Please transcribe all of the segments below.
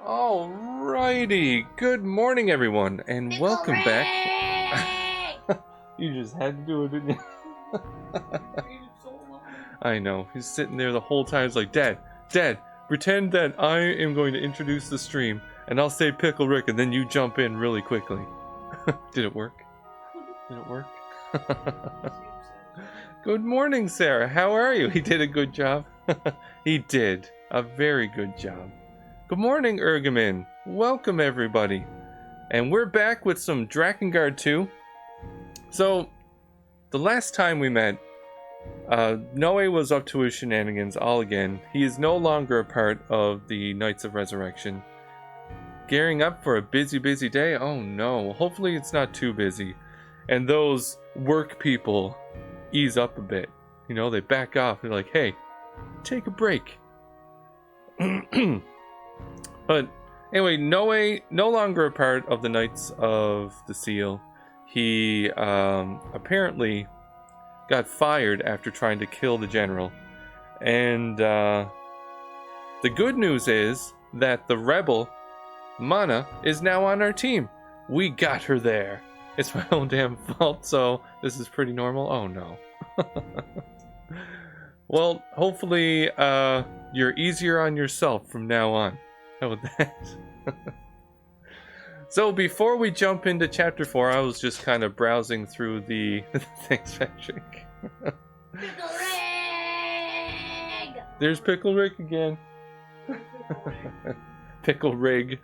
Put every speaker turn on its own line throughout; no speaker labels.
Alrighty, good morning everyone, and welcome back. You just had to do it, didn't you? I know, he's sitting there the whole time, he's like, Dad, pretend that I am going to introduce the stream, and I'll say Pickle Rick, and then you jump in really quickly. Did it work? Did it work? Good morning, Sarah, how are you? He did a good job. He did a very good job. Good morning, Ergamin. Welcome, everybody. And we're back with some Drakengard 2. So, the last time we met, Nowe was up to his shenanigans all again. He is no longer a part of the Knights of Resurrection. Gearing up for a busy day? Oh no, hopefully it's not too busy. And those work people ease up a bit. You know, they back off. They're like, hey, take a break. But anyway, Nowe, no longer a part of the Knights of the Seal. He apparently got fired after trying to kill the general. And the good news is that the rebel, Manah, is now on our team. We got her there. It's my own damn fault, so this is pretty normal. Oh no. Well, hopefully you're easier on yourself from now on. How about that? So before we jump into chapter 4, I was just kind of browsing through the... Thanks, Patrick.
Pickle Rig!
There's Pickle Rick again. Pickle Rig.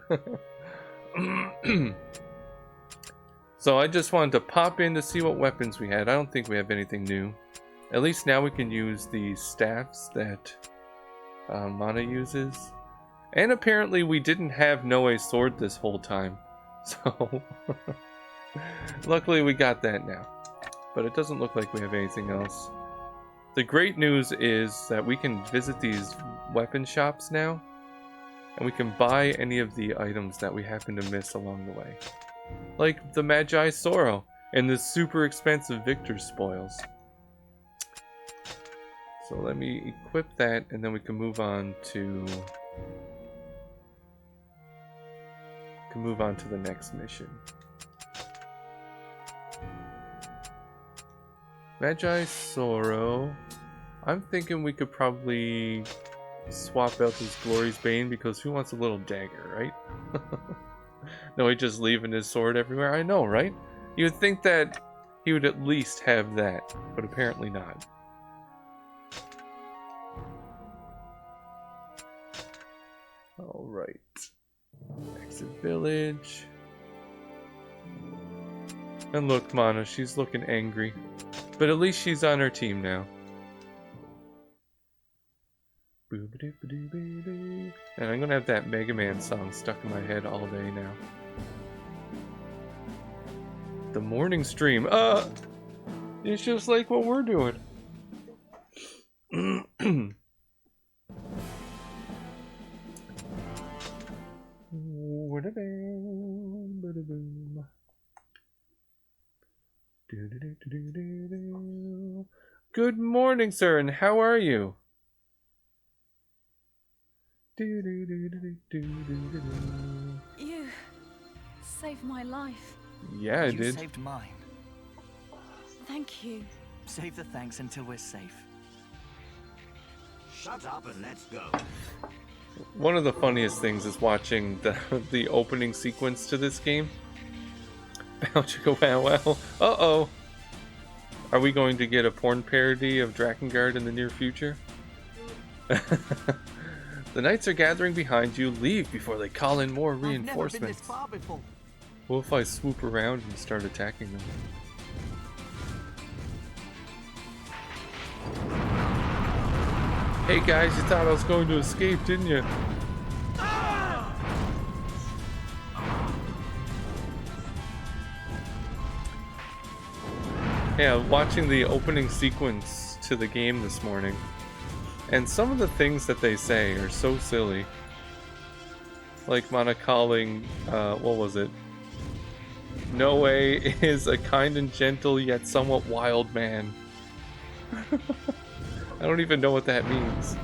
So I just wanted to pop in to see what weapons we had. I don't think we have anything new. At least now we can use the staffs that Manah uses. And apparently we didn't have Nowe's sword this whole time. So, luckily we got that now. But it doesn't look like we have anything else. The great news is that we can visit these weapon shops now. And we can buy any of the items that we happen to miss along the way. Like the Magi Sorrow and the super expensive Victor spoils. So let me equip that and then we can move on to... the next mission. Magi Sorrow. I'm thinking we could probably swap out this Glory's Bane because who wants a little dagger, right? No, he just leaving his sword everywhere. I know, right? You would think that he would at least have that, but apparently not. All right. Exit village. And look, Manah, she's looking angry. But at least she's on her team now. And I'm gonna have that Mega Man song stuck in my head all day now. The morning stream. It's just like what we're doing. Good morning, sir, and how are you?
You saved my life.
Yeah, I did.
You saved mine.
Thank you.
Save the thanks until we're safe.
Shut up and let's go.
One of the funniest things is watching the opening sequence to this game. Bow chicka wow wow. Uh-oh. Are we going to get a porn parody of Drakengard in the near future? The knights are gathering behind you. Leave before they call in more reinforcements.
I've never been this far before.
What if I swoop around and start attacking them? Hey guys, you thought I was going to escape, didn't you? Yeah, watching the opening sequence to the game this morning. And some of the things that they say are so silly. Like Manah calling, what was it? Nowe is a kind and gentle yet somewhat wild man. I don't even know what that means.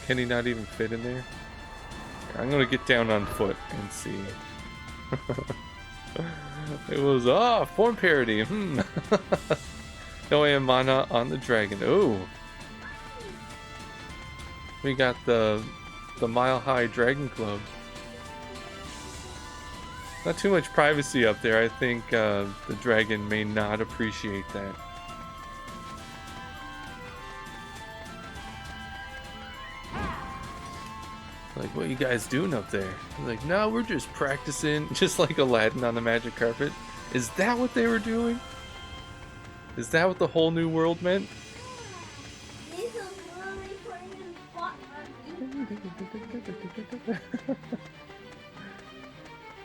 Can he not even fit in there? I'm gonna get down on foot and see. It was form parity. Nowe and Manah on the dragon. Ooh. We got the Mile High Dragon Club. Not too much privacy up there. I think the dragon may not appreciate that. Like, what are you guys doing up there? Like, no, we're just practicing. Just like Aladdin on the magic carpet. Is that what they were doing? Is that what the whole new world meant?
This is really putting spot on you.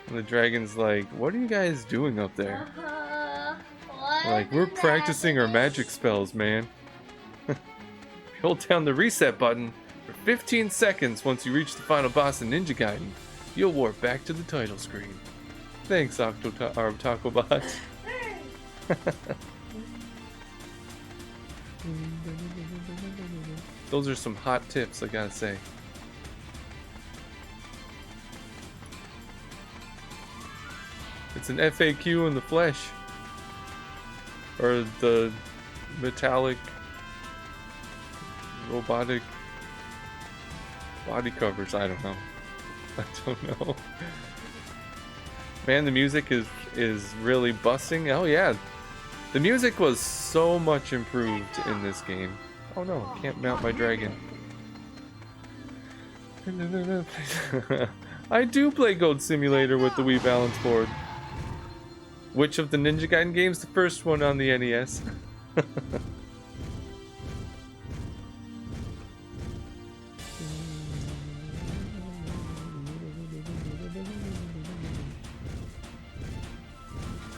And the dragon's like, what are you guys doing up there?
What
Like, we're
is
practicing our
happening?
magic spells, man. Hold down the reset button for 15 seconds once you reach the final boss in Ninja Gaiden. You'll warp back to the title screen. Thanks, Tacobot. Those are some hot tips, I gotta say. It's an FAQ in the flesh. Or the metallic robotic body covers, I don't know. I don't know. Man, the music is really busting. Oh yeah. The music was so much improved in this game. Oh no, can't mount my dragon. I do play Goat Simulator with the Wii Balance Board. Which of the Ninja Gaiden games? The first one on the NES.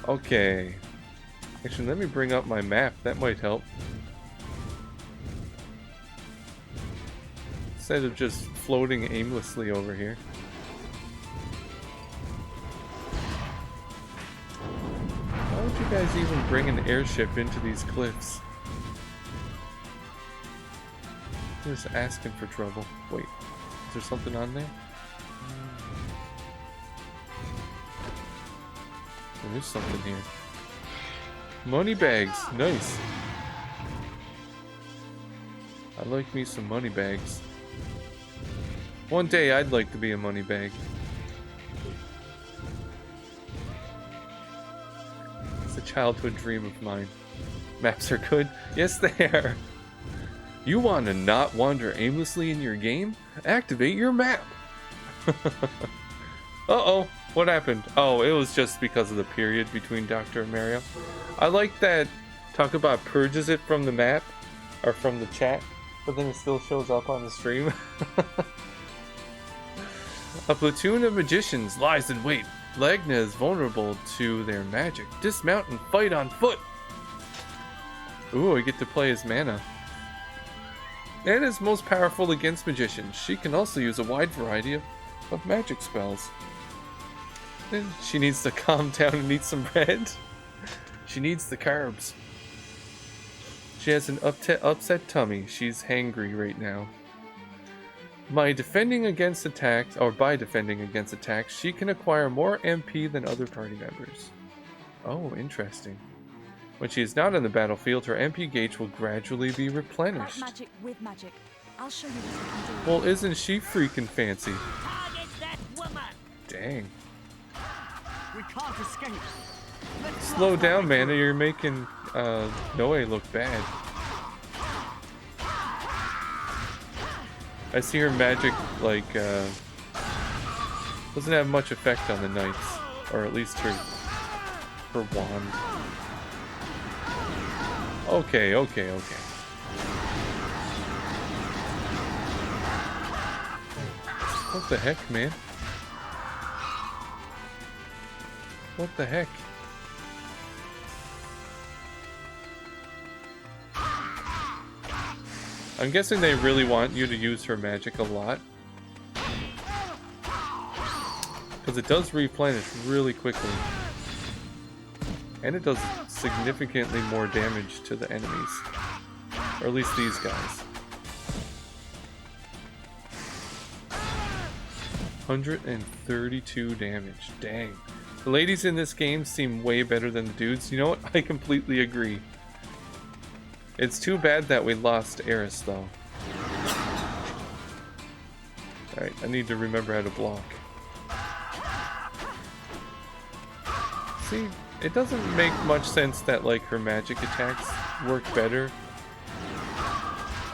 Okay. Actually, let me bring up my map. That might help. Instead of just floating aimlessly over here. Why would you guys even bring an airship into these cliffs? You're just asking for trouble. Wait, is there something on there? There is something here. Money bags, nice. I like me some money bags. One day I'd like to be a money bag. It's a childhood dream of mine. Maps are good? Yes, they are. You want to not wander aimlessly in your game? Activate your map. Uh-oh, what happened? Oh, it was just because of the period between Doctor and Mario. I like that Tacobot purges it from the map, or from the chat, but then it still shows up on the stream. A platoon of magicians lies in wait. Legna is vulnerable to their magic. Dismount and fight on foot. Ooh, I get to play as Manah. Manah is most powerful against magicians. She can also use a wide variety of magic spells. She needs to calm down and eat some bread. She needs the carbs. She has an upset tummy. She's hangry right now. By defending against attacks, she can acquire more MP than other party members. Oh, interesting. When she is not on the battlefield, her MP gauge will gradually be replenished.
Magic with magic. I'll show you what I can do.
Well, isn't she freaking fancy?
Target that woman.
Dang.
We can't escape. Let's
Slow
blast
down,
our way
Manah.
through.
You're making Nowe look bad. I see her magic, like, doesn't have much effect on the knights. Or at least her wand. Okay. What the heck, man? What the heck? I'm guessing they really want you to use her magic a lot. Because it does replenish really quickly. And it does significantly more damage to the enemies. Or at least these guys. 132 damage. Dang. The ladies in this game seem way better than the dudes. You know what? I completely agree. It's too bad that we lost Eris, though. Alright, I need to remember how to block. See, it doesn't make much sense that, like, her magic attacks work better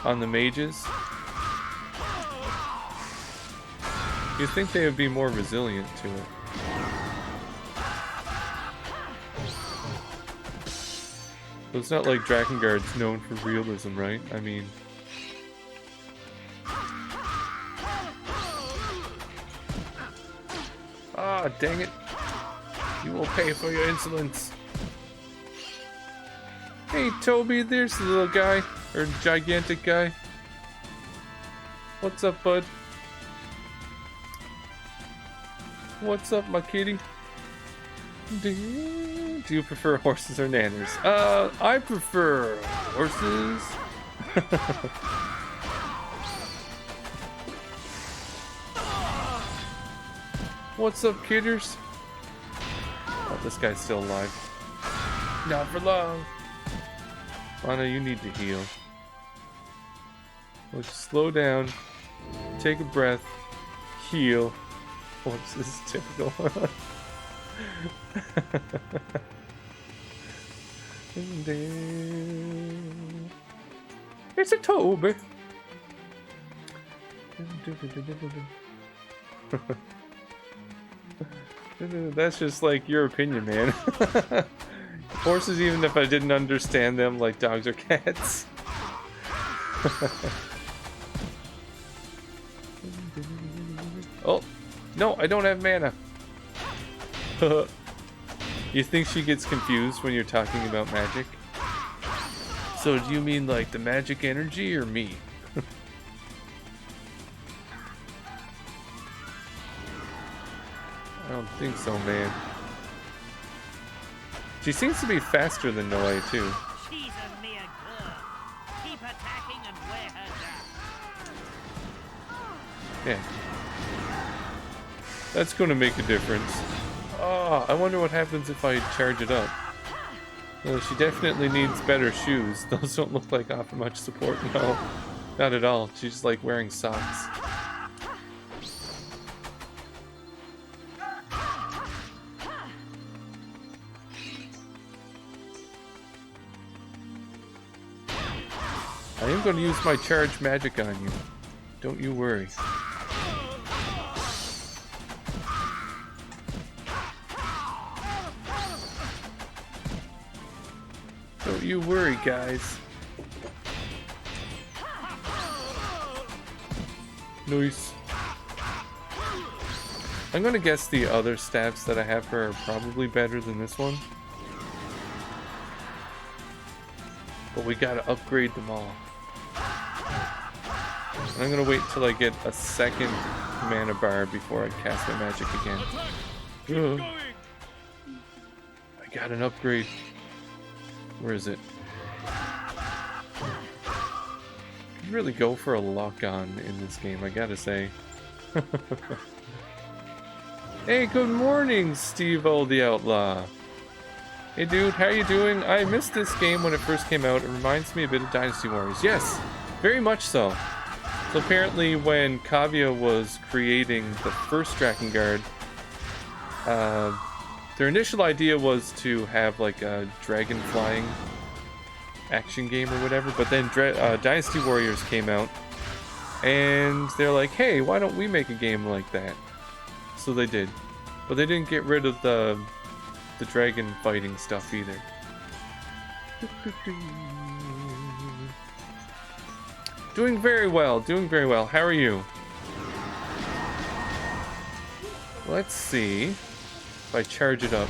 on the mages. You'd think they would be more resilient to it. But it's not like Drakengard's known for realism, right? I mean... Ah, dang it. You will pay for your insolence. Hey, Toby, there's the little guy. Or gigantic guy. What's up, bud? What's up, my kitty? Do you prefer horses or nanners? I prefer horses. What's up, kidders? Oh, this guy's still alive. Not for long. Manah, you need to heal. Let's slow down. Take a breath. Heal. Oh, this is typical. It's a Toby. That's just like your opinion, man. Horses, even if I didn't understand them, like dogs or cats. Oh, no, I don't have mana. You think she gets confused when you're talking about magic? So do you mean like the magic energy or me? I don't think so, man. She seems to be faster than Nowe, too.
She's a mere girl. Keep attacking and wear her down.
Yeah. That's going to make a difference. Oh, I wonder what happens if I charge it up. Well, she definitely needs better shoes. Those don't look like offer much support. No, not at all. She's just like wearing socks. I am going to use my charge magic on you. Don't you worry. Don't you worry, guys. Nice. I'm gonna guess the other stats that I have for her are probably better than this one. But we gotta upgrade them all. I'm gonna wait till I get a second mana bar before I cast my magic again. Ugh. I got an upgrade. Where is it? Could really go for a lock-on in this game, I gotta say. Hey, good morning, Steve-O the Outlaw. Hey dude, how you doing? I missed this game when it first came out. It reminds me a bit of Dynasty Warriors. Yes, very much so. So apparently when Kavya was creating the first Drakengard, their initial idea was to have like a dragon flying action game or whatever, but then Dynasty Warriors came out and they're like, hey, why don't we make a game like that? So they did. But they didn't get rid of the dragon fighting stuff either. Doing very well, doing very well. How are you? Let's see if I charge it up.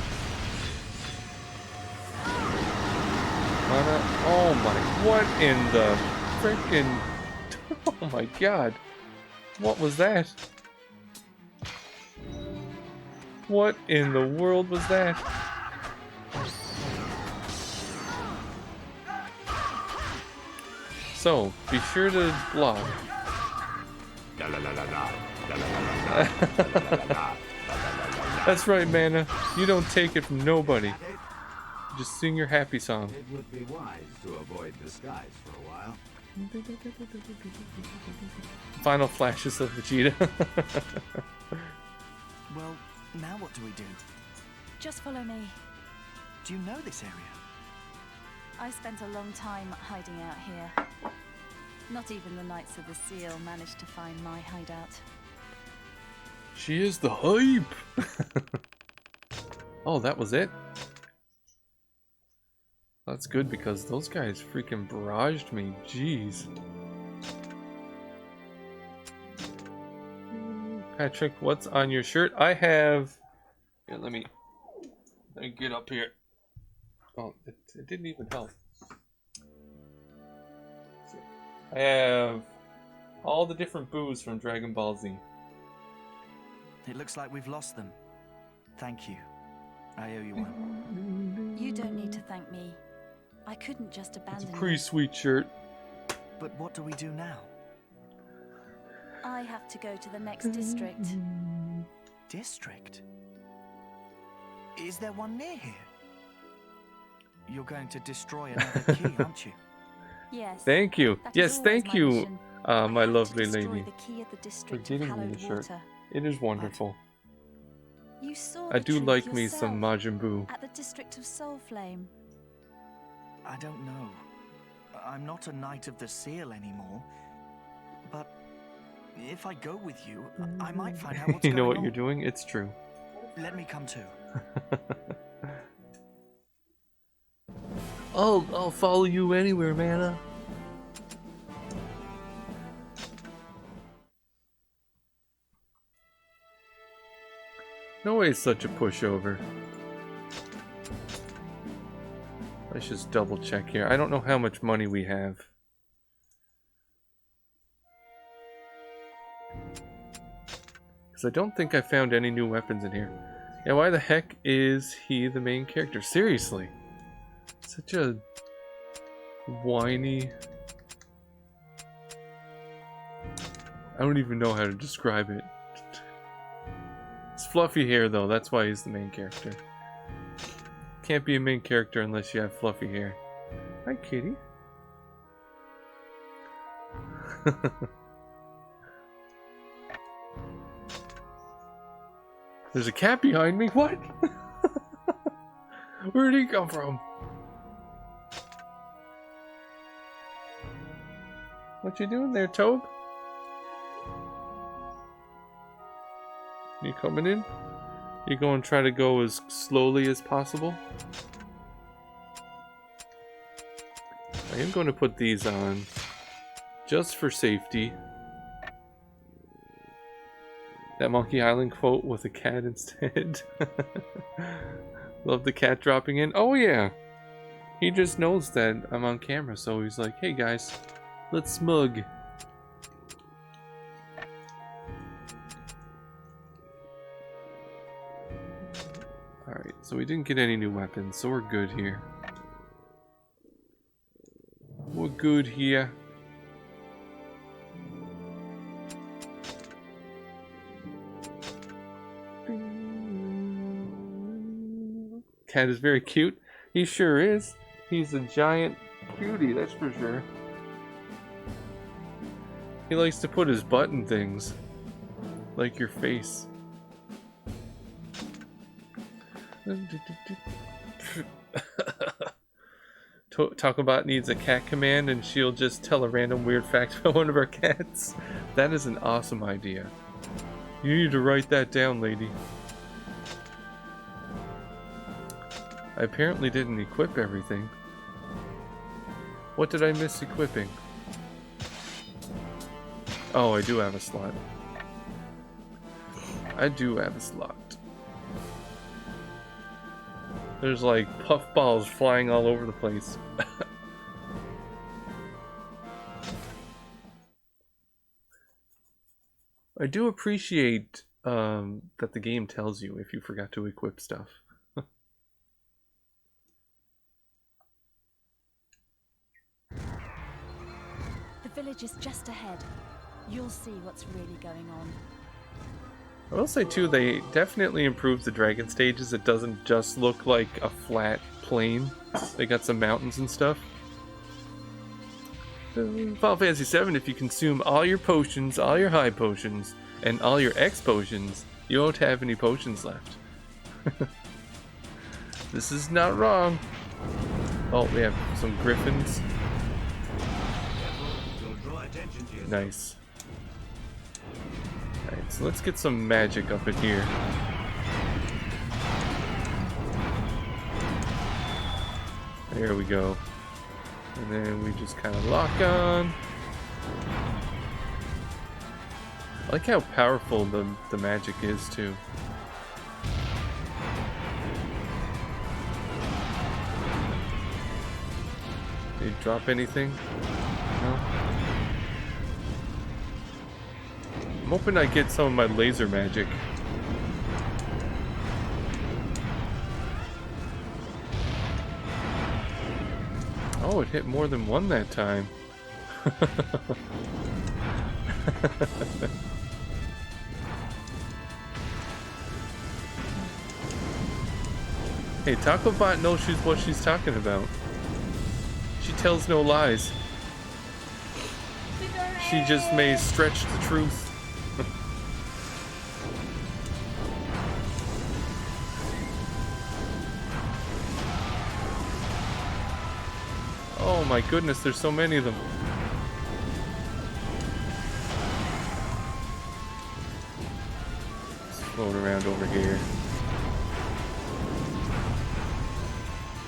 Manah, oh my, what in the frickin', oh my god. What was that? What in the world was that? So, be sure to block. That's right, Manah. You don't take it from nobody. Just sing your happy song.
It would be wise to avoid disguise for a while.
Final flashes of Vegeta.
Well, now what do we do?
Just follow me.
Do you know this area?
I spent a long time hiding out here. Not even the Knights of the Seal managed to find my hideout.
She is the hype. Oh, that was it? That's good because those guys freaking barraged me. Jeez. Patrick, what's on your shirt? I have... Here, let me get up here. Oh, it didn't even help. I have all the different boos from Dragon Ball Z.
It looks like we've lost them. Thank you. I owe you one.
You don't need to thank me. I couldn't just abandon
It's a
you.
pretty sweet shirt.
But what do we do now?
I have to go to the next district.
District? Is there one near here? You're going to destroy another key, aren't you?
Yes.
Thank you.
that is
Yes,
always
thank
my
you,
mission. I
my
have to
lovely
destroy
lady,
the key of the
for
district
giving
of
me the
hallowed
shirt.
water.
It is wonderful.
You saw
I
the
do
truth
like me some
yourself
Majin Buu.
at the district of Soulflame.
I don't know. I'm not a Knight of the Seal anymore. But if I go with you, I might find out what's
You know
going
what
on.
you're doing? It's true.
Let me come too.
I'll follow you anywhere, Manah. Nowe is such a pushover. Let's just double check here. I don't know how much money we have. Because I don't think I found any new weapons in here. Yeah, why the heck is he the main character? Seriously. Such a whiny... I don't even know how to describe it. It's fluffy hair though, that's why he's the main character. Can't be a main character unless you have fluffy hair. Hi, kitty. There's a cat behind me? What? Where did he come from? What you doing there, Tobe? You coming in? You going to try to go as slowly as possible? I am going to put these on just for safety. That Monkey Island quote with a cat instead. Love the cat dropping in. Oh yeah, he just knows that I'm on camera, so he's like, hey guys, let's smug. Alright, so we didn't get any new weapons, so we're good here. We're good here. Cat is very cute. He sure is. He's a giant cutie, that's for sure. He likes to put his butt in things. Like your face. Talkabot needs a cat command and she'll just tell a random weird fact about one of our cats. That is an awesome idea. You need to write that down, lady. I apparently didn't equip everything. What did I miss equipping? Oh, I do have a slot. I do have a slot. There's like puffballs flying all over the place. I do appreciate that the game tells you if you forgot to equip stuff.
The village is just ahead. You'll see what's really going on.
I will say too, they definitely improved the dragon stages. It doesn't just look like a flat plain. They got some mountains and stuff. Final Fantasy VII, if you consume all your potions, all your high potions, and all your X potions, you won't have any potions left. This is not wrong. Oh, we have some griffins. Nice. Alright, so let's get some magic up in here. There we go. And then we just kind of lock on. I like how powerful the magic is too. Did you drop anything? No? I'm hoping I get some of my laser magic. Oh, it hit more than one that time. Hey, Taco Bot knows what she's talking about. She tells no lies. She just may stretch the truth. Oh my goodness, there's so many of them. Just float around over here.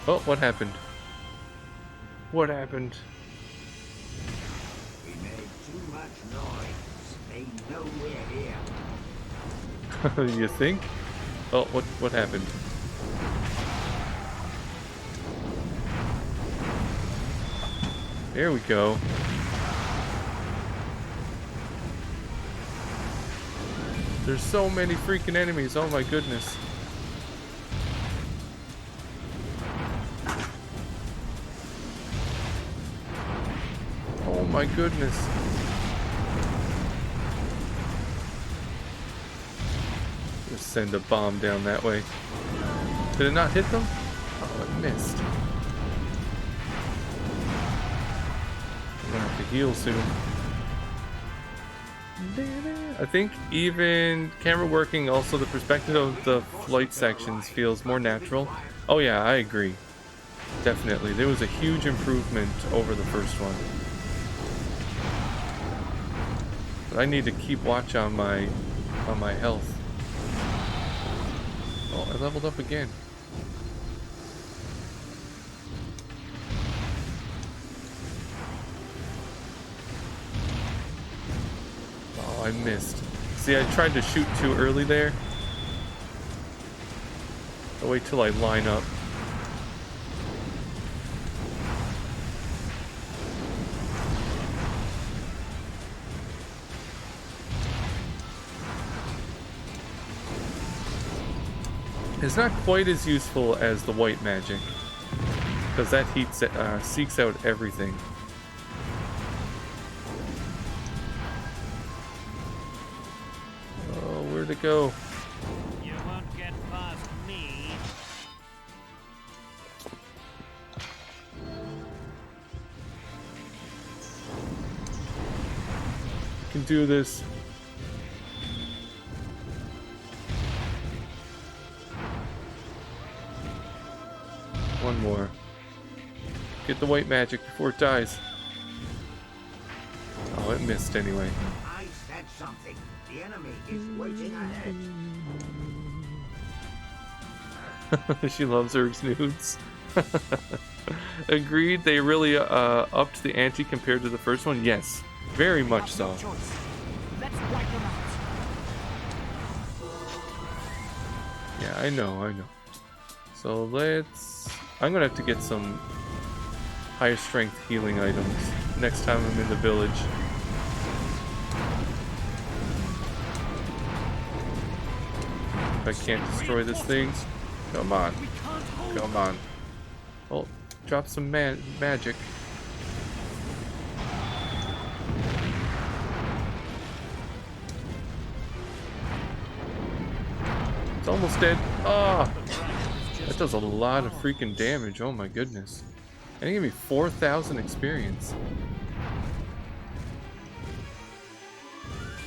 Oh, what happened? What happened?
We made too much noise. They know we're here.
You think? Oh, what happened? There we go. There's so many freaking enemies. Oh my goodness. Oh my goodness. Just send a bomb down that way. Did it not hit them? Oh, it missed. I'm gonna have to heal soon. I think even camera working, also the perspective of the flight sections feels more natural. Oh yeah, I agree. Definitely. There was a huge improvement over the first one. But I need to keep watch on my health. Oh, I leveled up again. Oh, I missed. See, I tried to shoot too early there. I'll wait till I line up. It's not quite as useful as the white magic, because that seeks out everything. Oh, where'd it go?
You won't get past me.
Can do this. One more. Get the white magic before it dies. Oh, it missed anyway.
I said something. The enemy is waiting ahead.
She loves herbs nudes. Agreed, they really upped the ante compared to the first one. Yes, very much so.
Let's wipe them out.
Yeah, I know. So I'm gonna have to get some higher strength healing items next time I'm in the village. If I can't destroy this thing, come on. Come on. Oh, drop some magic. Almost dead. Oh, that does a lot of freaking damage. Oh my goodness. And it gave me 4,000 experience.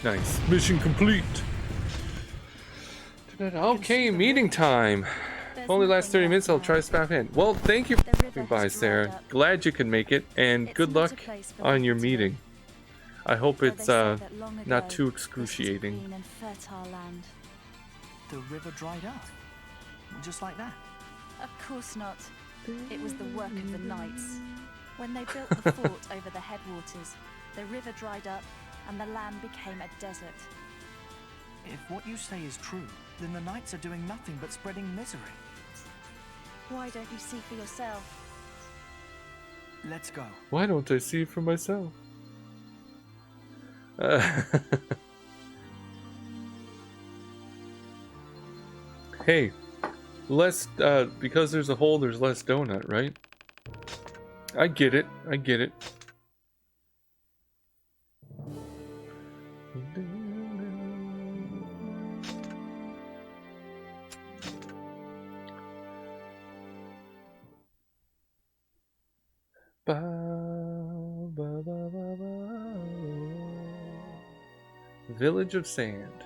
Nice. Mission complete. Okay, meeting time. Only lasts 30 minutes. I'll try to spam in. Well, thank you for stopping by, Sarah. Glad you could make it, and good luck on your meeting. I hope it's not too excruciating.
The river dried up, just like that.
Of course not. It was the work of the knights. When they built the fort over the headwaters, the river dried up and the land became a desert.
If what you say is true, then the knights are doing nothing but spreading misery.
Why don't you see for yourself?
Let's go.
Why don't I see for myself? Hey, less, because there's a hole, there's less donut, right? I get it, I get it. Ba, ba, ba, ba, ba. Village of Sand.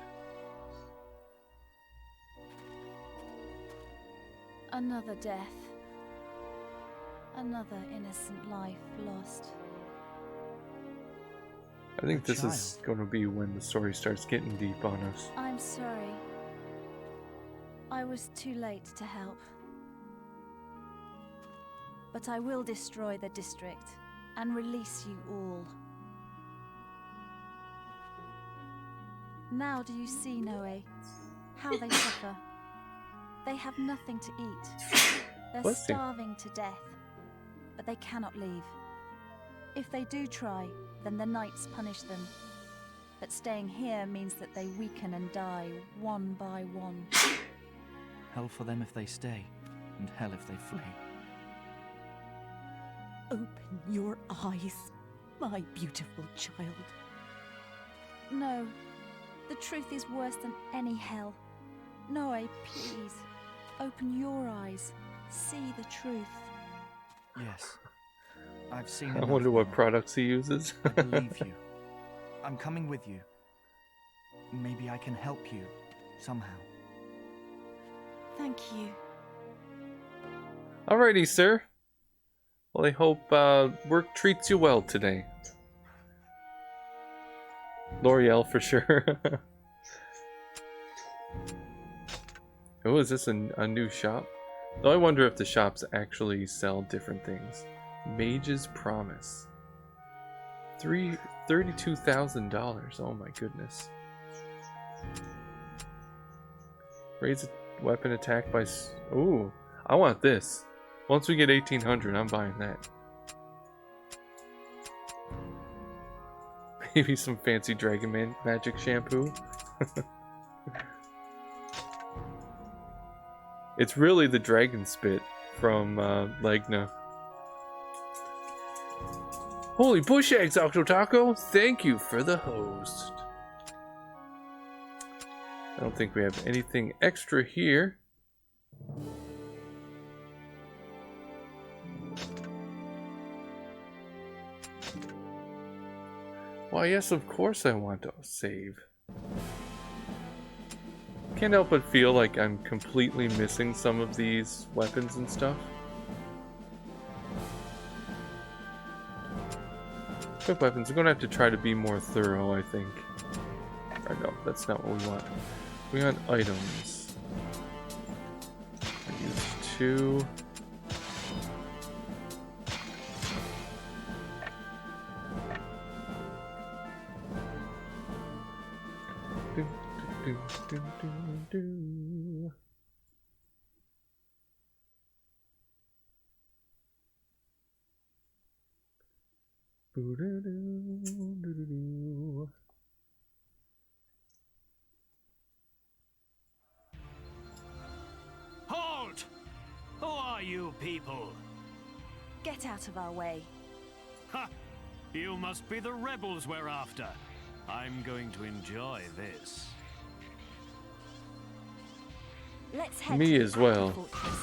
Another death. Another innocent life lost.
I think this is going to be when the story starts getting deep on us.
I'm sorry. I was too late to help. But I will destroy the district and release you all. Now do you see, Nowe, how they suffer? They have nothing to eat. They're starving to death, but they cannot leave. If they do try, then the knights punish them. But staying here means that they weaken and die one by one.
Hell for them if they stay, and hell if they flee.
Open your eyes, my beautiful child.
No, the truth is worse than any hell. Nowe, please, open your eyes. See the truth.
Yes, I've seen
I
enough
wonder what
now.
products he uses.
I believe you. I'm coming with you. Maybe I can help you somehow.
Thank you.
Alrighty, sir. Well, I hope work treats you well today. L'Oreal for sure. Oh, is this a new shop? Though I wonder if the shops actually sell different things. Mage's Promise. $32,000. Oh my goodness. Raise a weapon attack by... Ooh, I want this. Once we get 1800, I'm buying that. Maybe some fancy Dragon Magic shampoo. It's really the dragon spit from Legna. Holy bush eggs, Octotaco! Thank you for the host. I don't think we have anything extra here. Why, yes, of course I want to save. Can't help but feel like I'm completely missing some of these weapons and stuff. Quick weapons, we're gonna have to try to be more thorough, I think. Or no, that's not what we want. We want items. I use 2. Do.
Halt! Who are you people?
Get out of our way.
Ha! You must be the rebels we're after. I'm going to enjoy this.
Let's head
Me
to the
as well.
Aqua Fortress.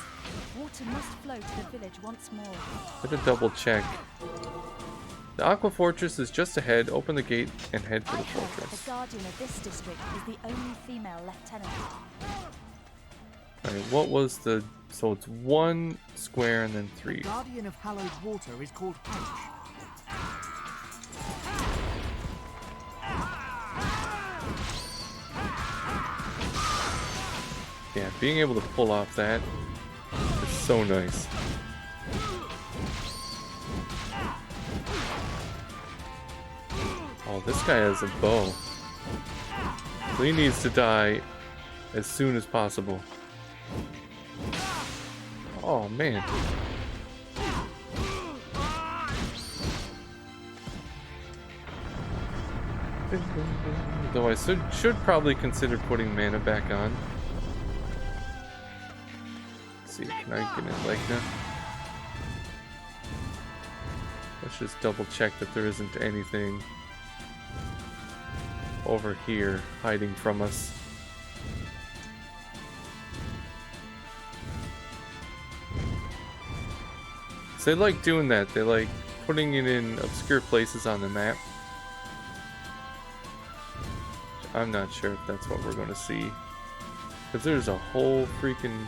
Water must flow to the village once more.
Better double check. The Aqua Fortress is just ahead. Open the gate and head for
I
the
heard that
fortress.
the guardian of this district is the only female lieutenant.
Alright, what was the... So it's 1 square and then 3.
Guardian of hallowed water is called H.
Yeah, being able to pull off that is so nice. Oh, this guy has a bow. So he needs to die as soon as possible. Oh, man. Though I should probably consider putting Manah back on. Let's see, can I get in Legna? Let's just double check that there isn't anything over here hiding from us. So they like doing that. They like putting it in obscure places on the map. I'm not sure if that's what we're going to see. Because there's a whole freaking...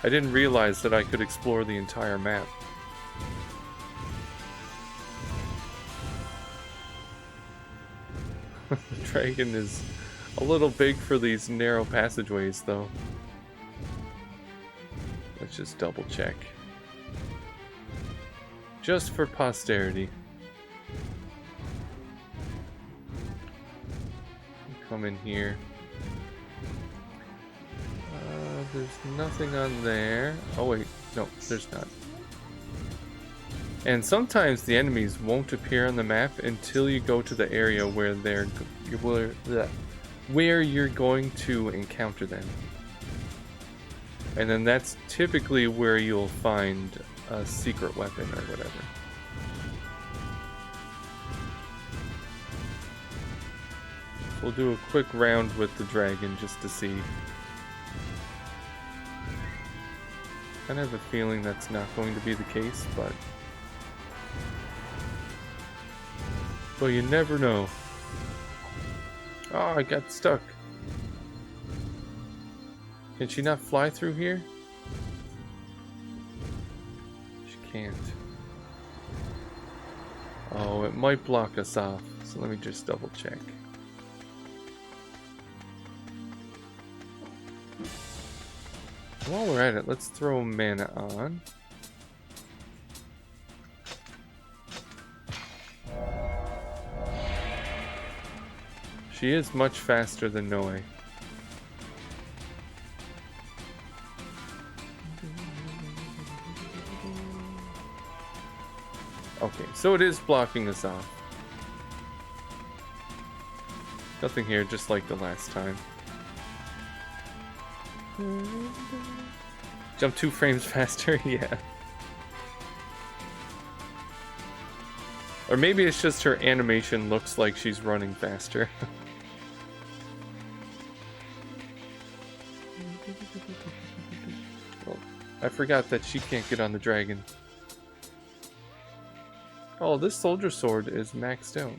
I didn't realize that I could explore the entire map. The dragon is a little big for these narrow passageways, though. Let's just double check. Just for posterity. Come in here. There's nothing on there. Oh wait, no, there's not. And sometimes the enemies won't appear on the map until you go to the area where where you're going to encounter them. And then that's typically where you'll find a secret weapon or whatever. We'll do a quick round with the dragon just to see. I have a feeling that's not going to be the case, but you never know. Oh, I got stuck. Can she not fly through here? She can't. Oh, it might block us off. So let me just double check. While we're at it, let's throw Manah on. She is much faster than Nowe. Okay, so it is blocking us off. Nothing here, just like the last time. Jump 2 frames faster? Yeah. Or maybe it's just her animation looks like she's running faster. Well, I forgot that she can't get on the dragon. Oh, this soldier sword is maxed out.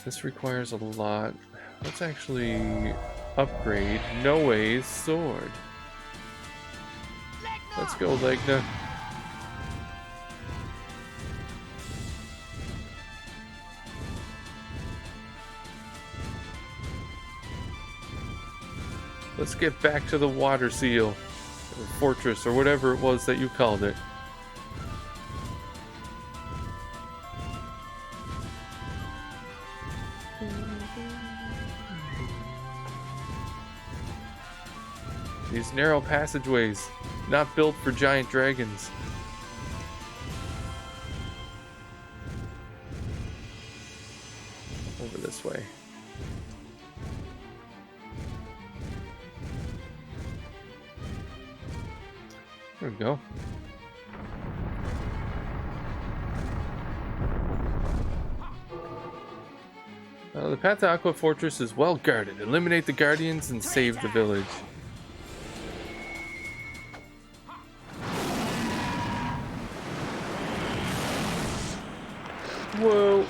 This requires a lot. Let's actually upgrade Nowe's sword. Let's go, Legna. Let's get back to the water seal, or fortress, or whatever it was that you called it. These narrow passageways, not built for giant dragons. Over this way. There we go. The path to Aqua Fortress is well guarded. Eliminate the guardians and save the village. Whoa!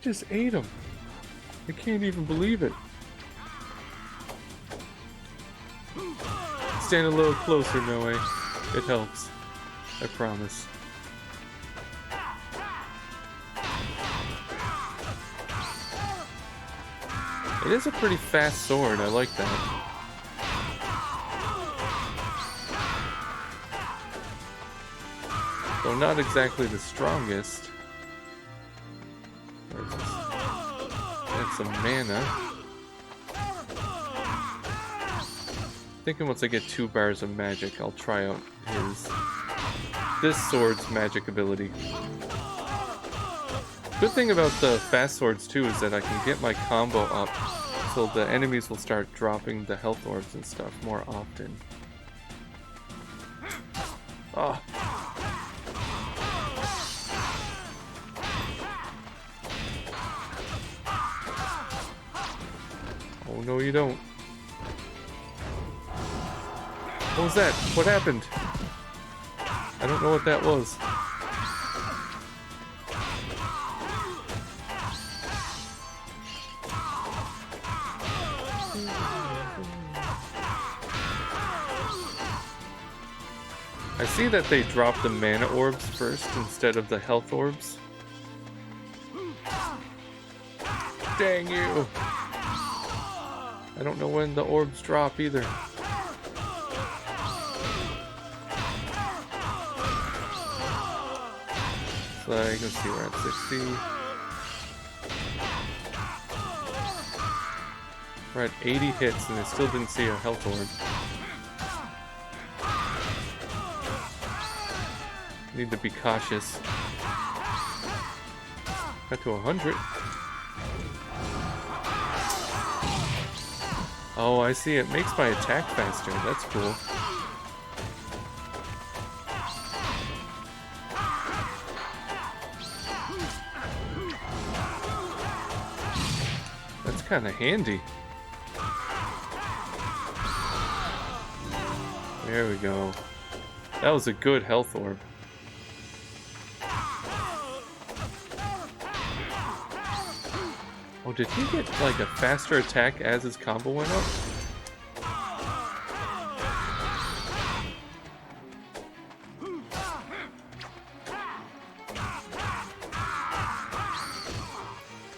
Just ate him. I can't even believe it. Stand a little closer, Nowe. It helps. I promise. It is a pretty fast sword. I like that. Though not exactly the strongest. Where's this? That's some mana. Thinking once I get 2 bars of magic, I'll try out this sword's magic ability. Good thing about the fast swords too is that I can get my combo up, so the enemies will start dropping the health orbs and stuff more often. Oh. Oh no, you don't. What was that? What happened? I don't know what that was. I see that they drop the mana orbs first instead of the health orbs. Dang you! I don't know when the orbs drop either. So I can see we're at 60. We're at 80 hits and I still didn't see a health orb. Need to be cautious. Got to 100. Oh, I see. It makes my attack faster. That's cool. That's kind of handy. There we go. That was a good health orb. Oh, did he get like a faster attack as his combo went up?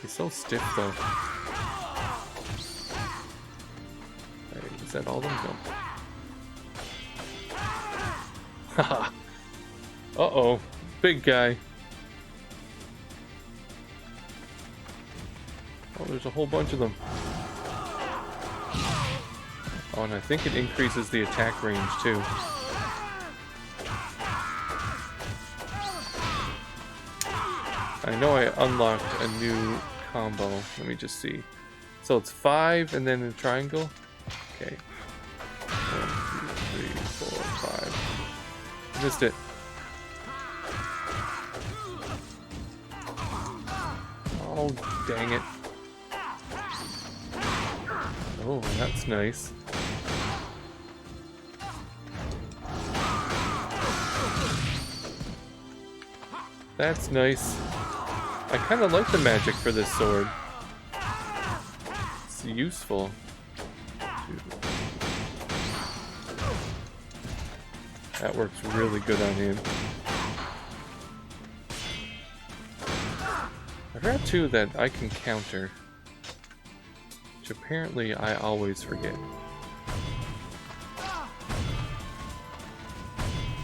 He's so stiff though. Right, is that all of them? No. Haha. Uh-oh. Big guy. Oh, there's a whole bunch of them. Oh, and I think it increases the attack range too. I know I unlocked a new combo. Let me just see. So it's 5 and then a triangle? Okay. 1, 2, 3, 4, 5. Missed it. Oh, dang it. Oh, that's nice. That's nice. I kind of like the magic for this sword. It's useful. That works really good on him. I forgot too that I can counter. Which apparently I always forget.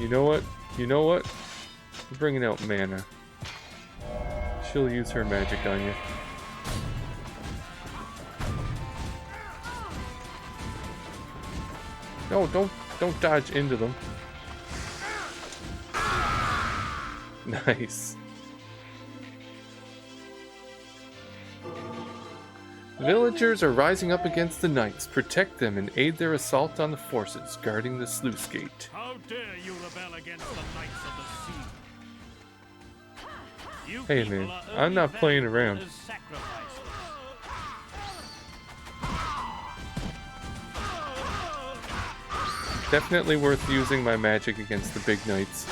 You know what? You know what? I'm bringing out Manah. She'll use her magic on you. No, don't dodge into them. Nice. Villagers are rising up against the knights. Protect them and aid their assault on the forces guarding the sluice gate.
How dare you rebel against the Knights of the Sea? You
Hey,
people
man,
are
I'm
only
not playing
valuable
around.
as sacrifices.
Definitely worth using my magic against the big knights.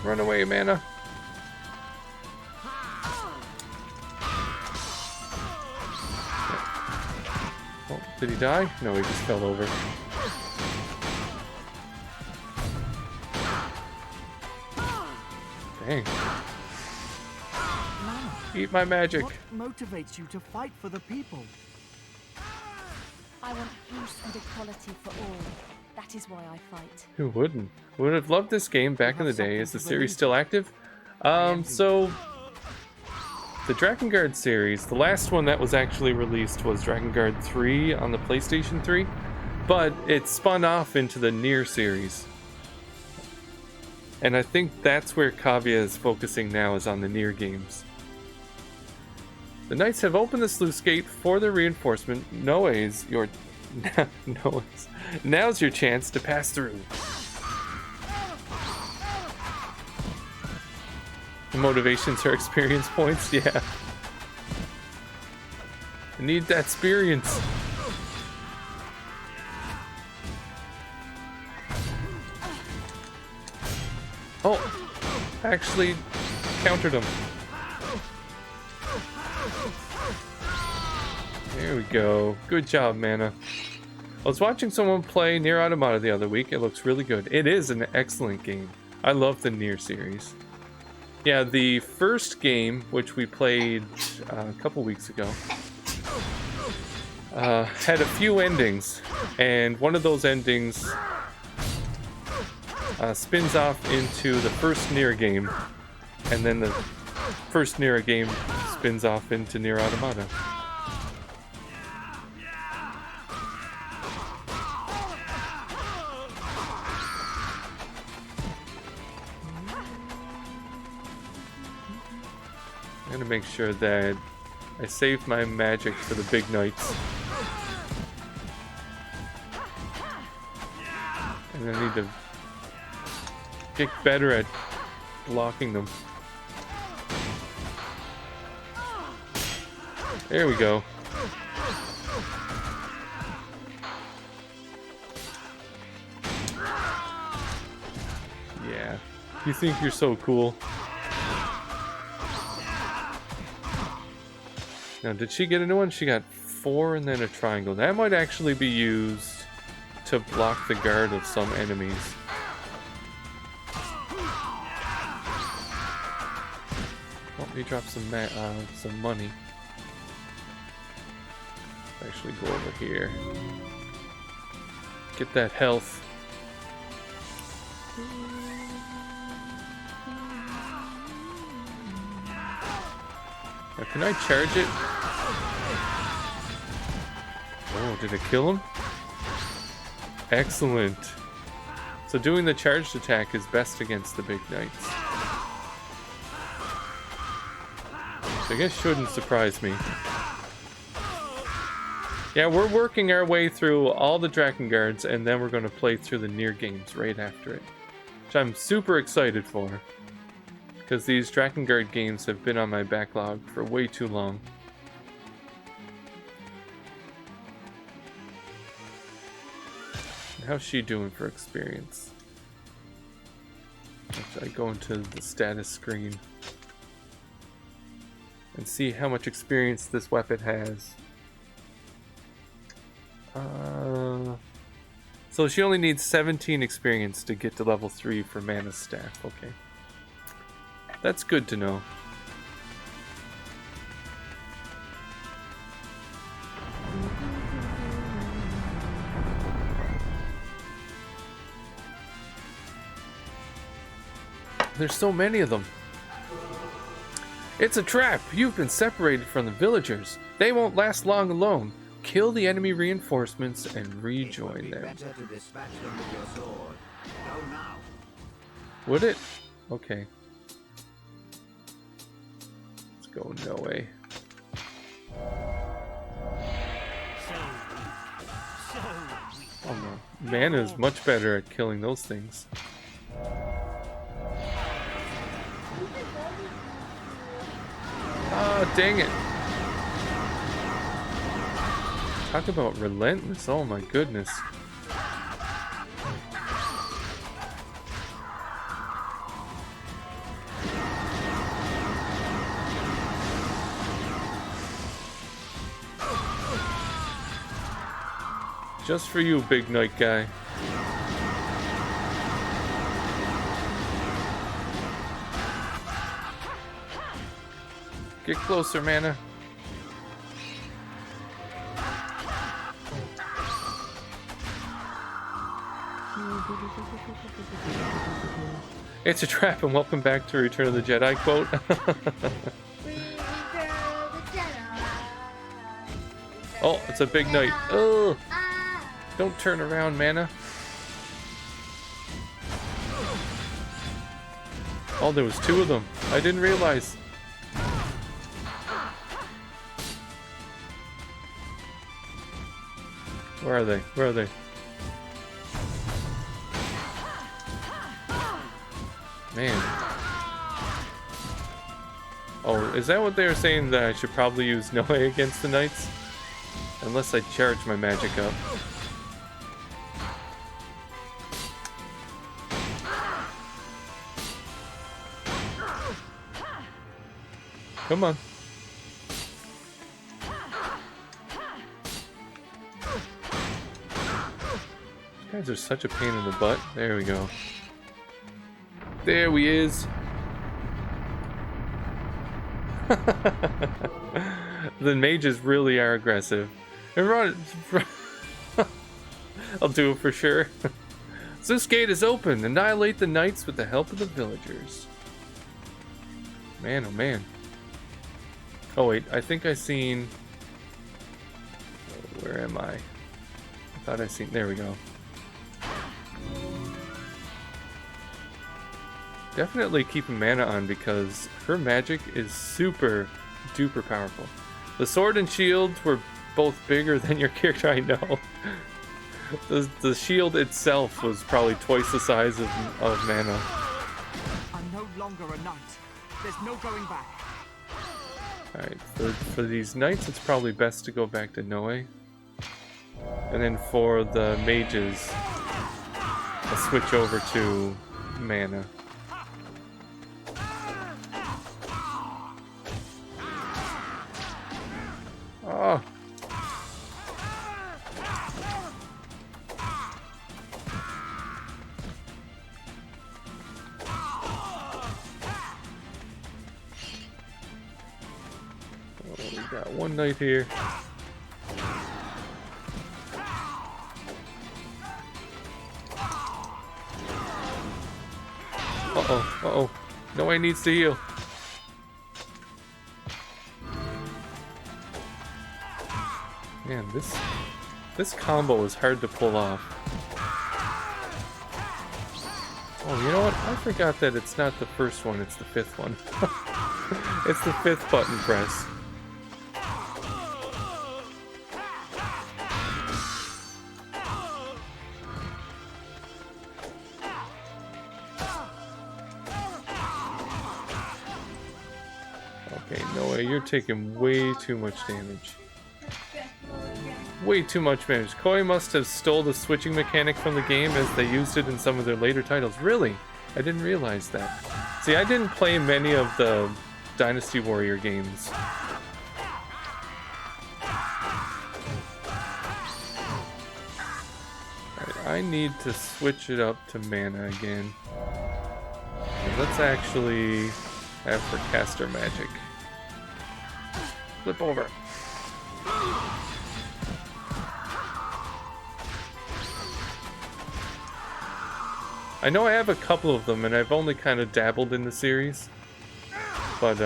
Run away, Manah. Oh, did he die? No, he just fell over. Dang.
Manah,
Eat my magic.
what motivates you to fight for the people?
I want peace and equality for all. That is why I fight.
Who wouldn't? Would have loved this game back in the day. Is the series still active? So the Drakengard series, the last one that was actually released was Drakengard 3 on the PlayStation 3, but it spun off into the Nier series. And I think that's where Kavya is focusing now, is on the Nier games. The Knights have opened the sluice gate for the reinforcement. Nowe's your now's your chance to pass through. The motivations are experience points, yeah. I need that experience. Oh, actually countered him. There we go. Good job, Manah. I was watching someone play Nier Automata the other week. It looks really good. It is an excellent game. I love the Nier series. Yeah, the first game, which we played a couple weeks ago, had a few endings, and one of those endings spins off into the first Nier game, and then the first Nier game spins off into Nier Automata. I'm gonna make sure that I save my magic for the big knights. And I need to get better at blocking them. There we go. Yeah. You think you're so cool. Now, did she get a new one? She got 4 and then a triangle. That might actually be used to block the guard of some enemies. Let me drop some money. Actually go over here. Get that health. Now, can I charge it? Oh, did it kill him? Excellent. So doing the charged attack is best against the big knights. So I guess shouldn't surprise me. Yeah, we're working our way through all the Drakengards, and then we're going to play through the Nier games right after it. Which I'm super excited for. Because these Drakengard games have been on my backlog for way too long. How's she doing for experience? Should I go into the status screen and see how much experience this weapon has? So she only needs 17 experience to get to level 3 for Manah's staff. Okay. That's good to know. There's so many of them. It's a trap! You've been separated from the villagers. They won't last long alone. Kill the enemy reinforcements and rejoin them.
Better to dispatch them with your sword. Go now.
Would it? Okay. Let's go Nowe.
So weak.
Oh no. Manah is much better at killing those things. Ah, dang it. Talk about relentless, oh my goodness. Just for you, big knight guy. Get closer, Manah. It's a trap and welcome back to Return of the Jedi quote. Oh, it's a big knight. Oh, don't turn around, Manah. Oh, there was two of them. I didn't realize. Where are they? Where are they? Man. Oh, is that what they were saying, that I should probably use Nowe against the knights? Unless I charge my magic up. Come on. These guys are such a pain in the butt. There we go. There he is. The mages really are aggressive. Everyone, I'll do it for sure. So this gate is open. Annihilate the knights with the help of the villagers. Man, oh man. Oh wait, I think I seen... Where am I? I thought I seen... There we go. Definitely keeping Manah on because her magic is super duper powerful. The sword and shields were both bigger than your character, I know. The shield itself was probably twice the size of Manah.
I'm no longer a knight. There's no going back.
Alright, for these knights, it's probably best to go back to Nowe. And then for the mages, I'll switch over to Manah. Oh. We got one knight here. Uh-oh, uh-oh. Nowe needs to heal. Man, this combo is hard to pull off. Oh, you know what? I forgot that it's not the first one, it's the fifth one. It's the fifth button press. Okay, Nowe, you're taking way too much damage. Way too much damage. Koei must have stole the switching mechanic from the game as they used it in some of their later titles. Really? I didn't realize that. See, I didn't play many of the Dynasty Warrior games. Right, I need to switch it up to Manah again. And let's actually have her cast her magic. Flip over. I know I have a couple of them, and I've only kind of dabbled in the series, but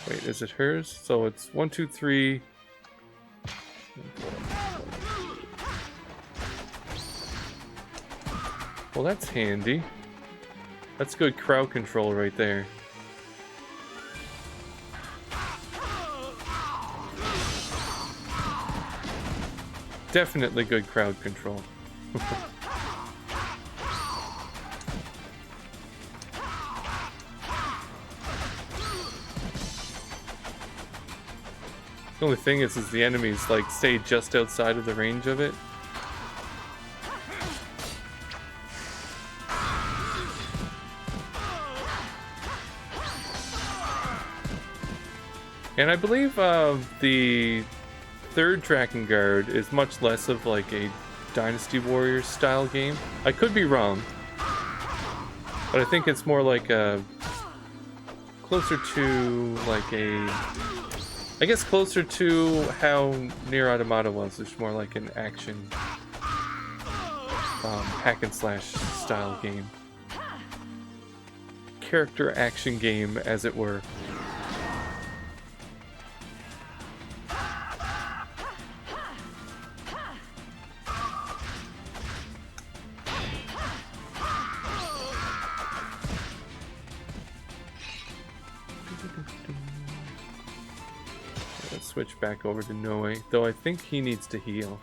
wait, is it hers? So it's 1, 2, 3. Well, that's handy. That's good crowd control right there. definitely good crowd control. The only thing is the enemies like stay just outside of the range of it. And I believe the third Drakengard is much less of like a Dynasty Warriors style game. I could be wrong, but I think it's more like a closer to like a, I guess closer to how Nier Automata was. It's more like an action hack and slash style game, character action game, as it were. Let's switch back over to Nowe, though I think he needs to heal.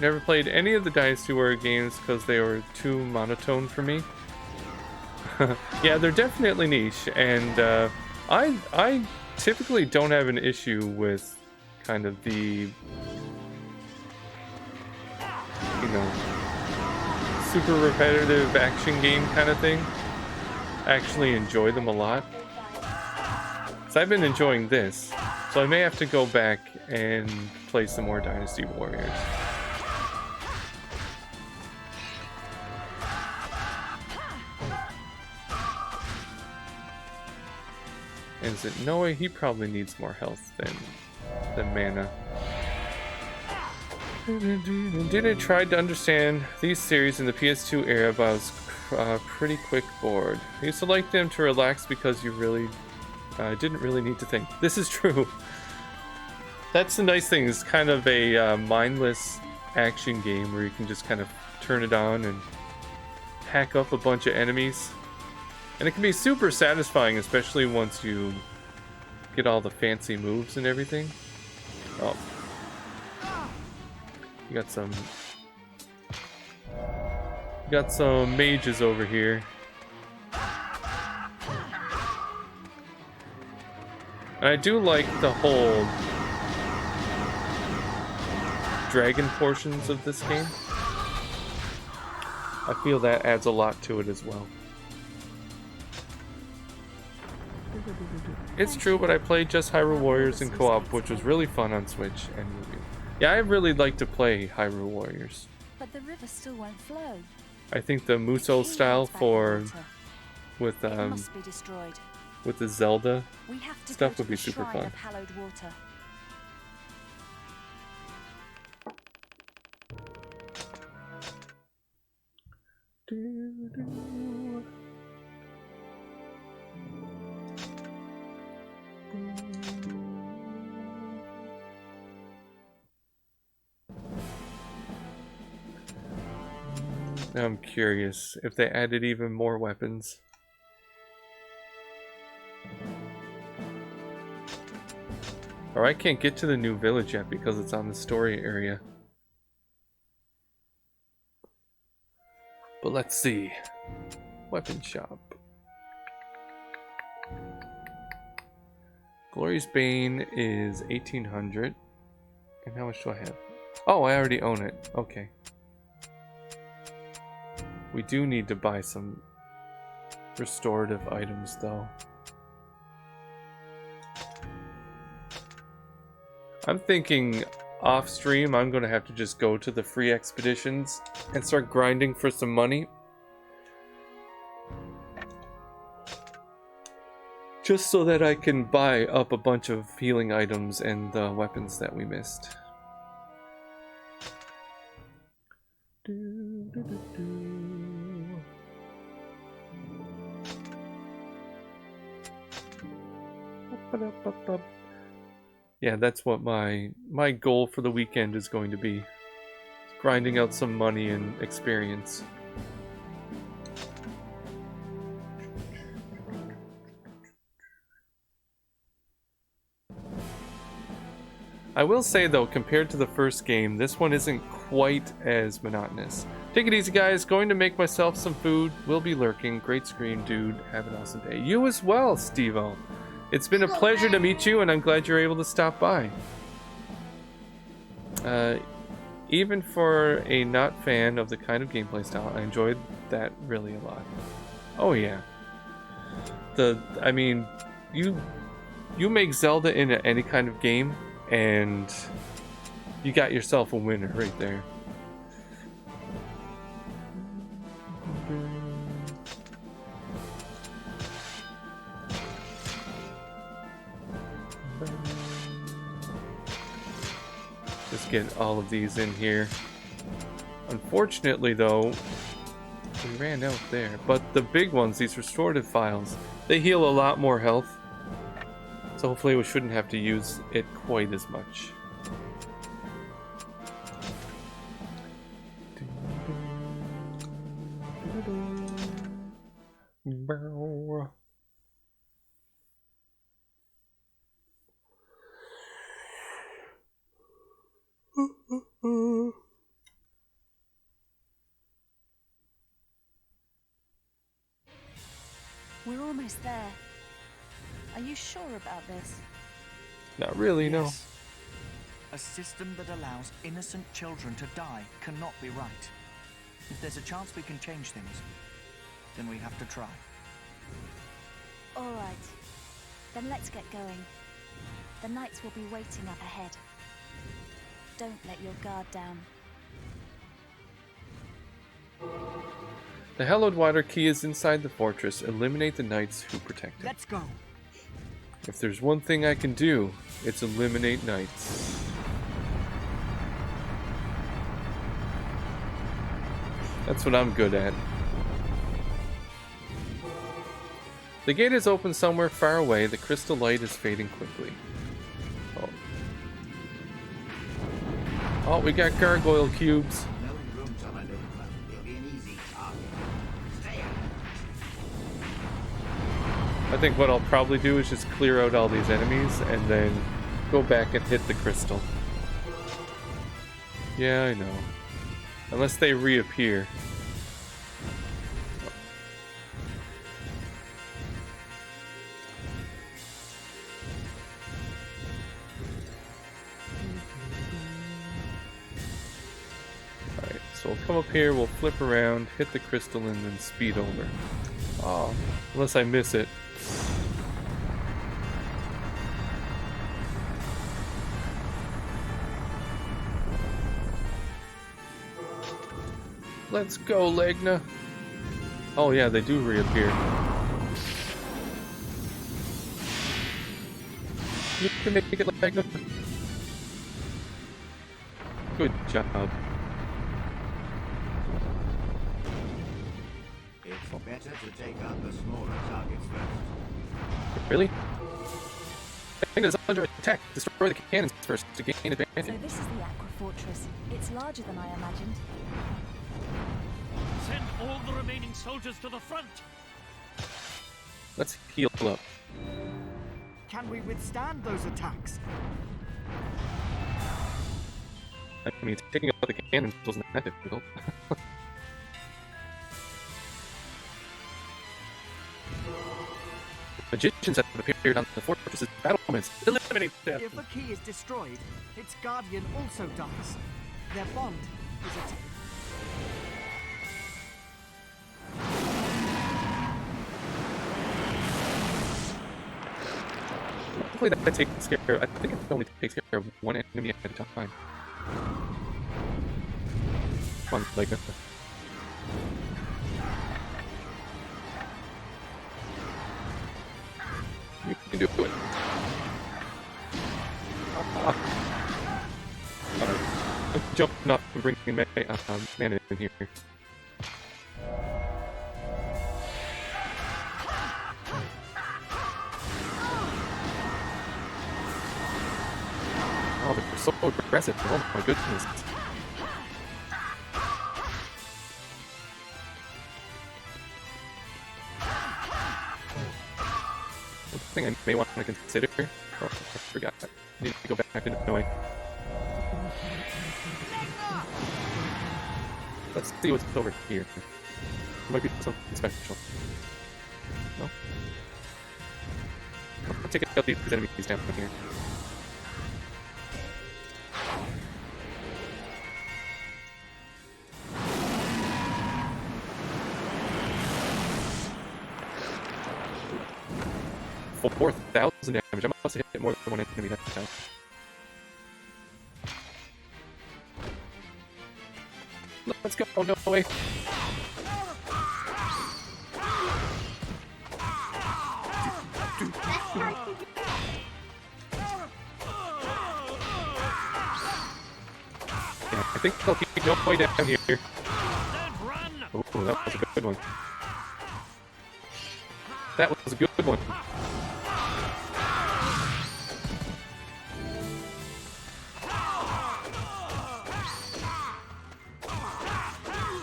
Never played any of the Dynasty Warrior games because they were too monotone for me. Yeah, they're definitely niche, and I typically don't have an issue with kind of the, you know, super repetitive action game kind of thing. I actually enjoy them a lot. So I've been enjoying this, so I may have to go back and play some more Dynasty Warriors. And is it Nowe? He probably needs more health than Manah. Did I try to understand these series in the PS2 era, but I was pretty quick bored. I used to like them to relax because you really didn't really need to think. This is true. That's the nice thing. It's kind of a mindless action game where you can just kind of turn it on and hack up a bunch of enemies. And it can be super satisfying, especially once you get all the fancy moves and everything. Oh. You got some mages over here. And I do like the whole dragon portions of this game. I feel that adds a lot to it as well. It's true, but I played just Hyrule Warriors in co-op, which was really fun on Switch and Wii. Yeah, I really like to play Hyrule Warriors.
But the river still won't flow.
I think the Muso style for with
must be destroyed.
with the Zelda
We have to
stuff
go to
would be
the
super
shrine
fun.
of hallowed water.
Now I'm curious if they added even more weapons. Or I can't get to the new village yet because it's on the story area. But let's see. Weapon shop. Glory's Bane is 1800. And how much do I have? Oh, I already own it. Okay. We do need to buy some restorative items though. I'm thinking off stream I'm gonna have to just go to the free expeditions and start grinding for some money. Just so that I can buy up a bunch of healing items and the weapons that we missed. Yeah, that's what my goal for the weekend is going to be. Grinding out some money and experience. I will say though, compared to the first game, this one isn't quite as monotonous. Take it easy, guys. Going to make myself some food. Will be lurking. Great scream, dude. Have an awesome day. You as well, Steve-O. It's been a pleasure to meet you, and I'm glad you're able to stop by. Even for a not fan of the kind of gameplay style, I enjoyed that really a lot. Oh yeah. I mean, you make Zelda into any kind of game, and you got yourself a winner right there. Just get all of these in here. Unfortunately though, we ran out there. But the big ones, these restorative files, they heal a lot more health. So hopefully we shouldn't have to use it quite as much.
We're almost there. Are you sure about this?
Not really, no.
Yes. A system that allows innocent children to die cannot be right. If there's a chance we can change things, then we have to try.
All right. Then let's get going. The knights will be waiting up ahead. Don't let your guard down.
The hallowed water key is inside the fortress. Eliminate the knights who protect it.
Let's go.
If there's one thing I can do, it's eliminate knights. That's what I'm good at. The gate is open somewhere far away. The crystal light is fading quickly. Oh, we got gargoyle cubes. I think what I'll probably do is just clear out all these enemies and then go back and hit the crystal. Yeah, I know. Unless they reappear. Alright, so we'll come up here, we'll flip around, hit the crystal, and then speed over. Oh, unless I miss it. Let's go, Legna. Oh yeah, they do reappear. You can make it, Legna. Good job.
It's better to take out the smaller targets first.
Really? Legna's under attack. Destroy the cannons first to gain
So
advantage.
this is the Aqua Fortress. It's larger than I imagined.
Send all the remaining soldiers to the front.
Let's heal up.
Can we withstand those attacks?
I mean, taking out the cannons wasn't that difficult. Magicians have appeared on the fortress's battlements. Eliminate them!
If a key is destroyed, its guardian also dies. Their bond is at...
Hopefully that takes care of, I think it only takes care of one enemy at a time. Come on, Legna. You can do it. I'm jumping up and bringing Manah in here. Oh, they're so aggressive. Oh my goodness. One thing I may want to consider, Oh, I forgot. I need to go back into Nowe. Let's see what's over here. There might be something special. No? I'll take out these enemies down here. For 4,000 damage. I must have hit more than one enemy that time. Let's go. Oh, no way. Yeah, I think I'll keep no way down here.
Don't run!
Oh, that was a good one. That was a good one.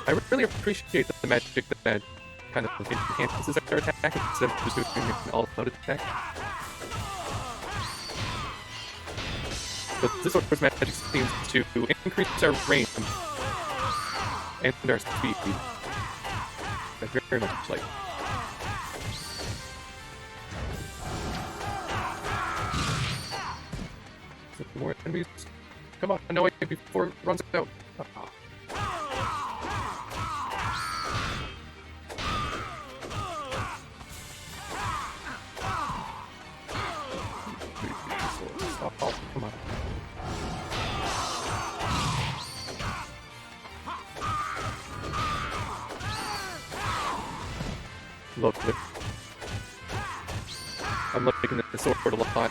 I really appreciate the magic that kind of enhances our attack instead of just doing an all-out attack. But this sort of magic seems to increase our range and our speed. I very much like. So more enemies. Come on, no way before it runs out. Oh. Oh, come on. Love it. I'm liking the sword a lot.
Fight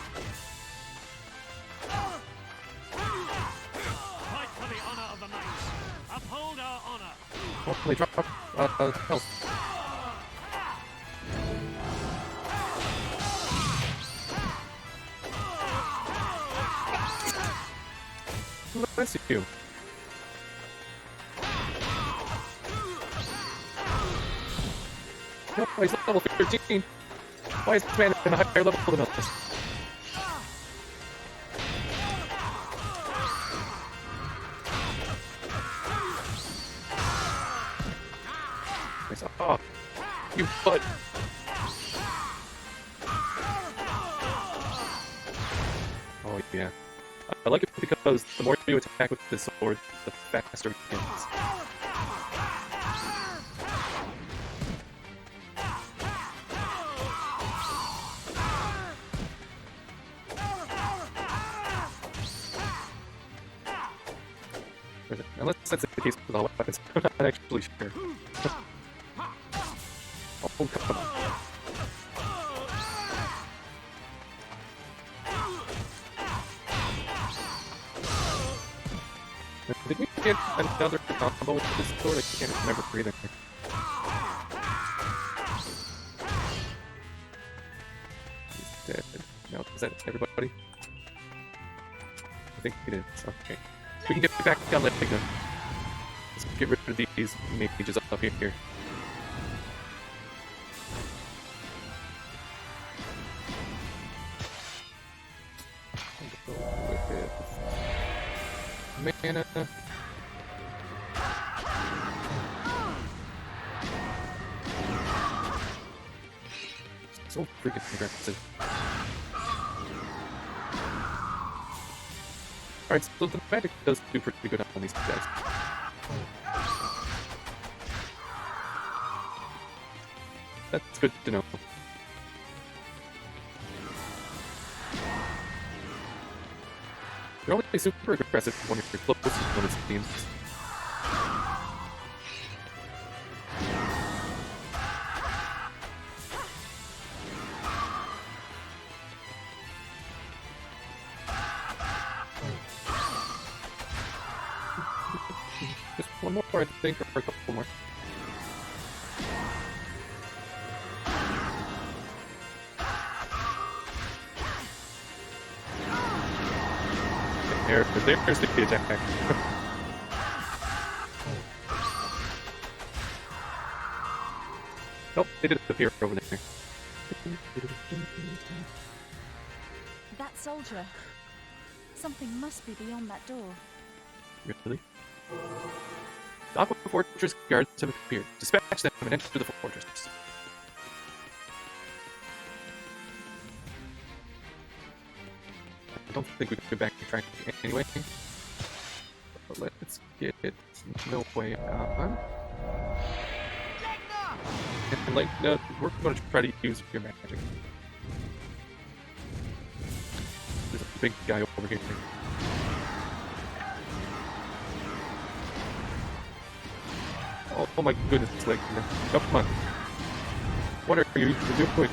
for the honor of the knights. Uphold our honor.
Hopefully drop health. Bless you. No, he's level 13. Why is this man at a higher level than us? Oh, you butt. Oh yeah. I like it because the more you attack with this sword, the faster it gets. Unless that's the case with all weapons, I'm not actually sure. Oh, come on. Did we get another combo with this sword? I can't remember either. He's dead. No, is that everybody? I think it is. Okay. We can get back down later. Let's get rid of these mages up here. Manah. So freaking aggressive. Alright, so the magic does do pretty good on these guys. That's good to know. They're only super aggressive when you're close to one, it seems. Just one more, I think, or a couple more. There's the attack. Nope, they did appear over there.
That soldier. Something must be beyond that door.
Really? The Aqua Fortress guards have appeared. Dispatch them and enter the fortress. I don't think we could backtrack anyway. But let's get Nowe on. And like, no, we're going to try to use your magic. There's a big guy over here. Oh my goodness, it's like, come on. What are you doing?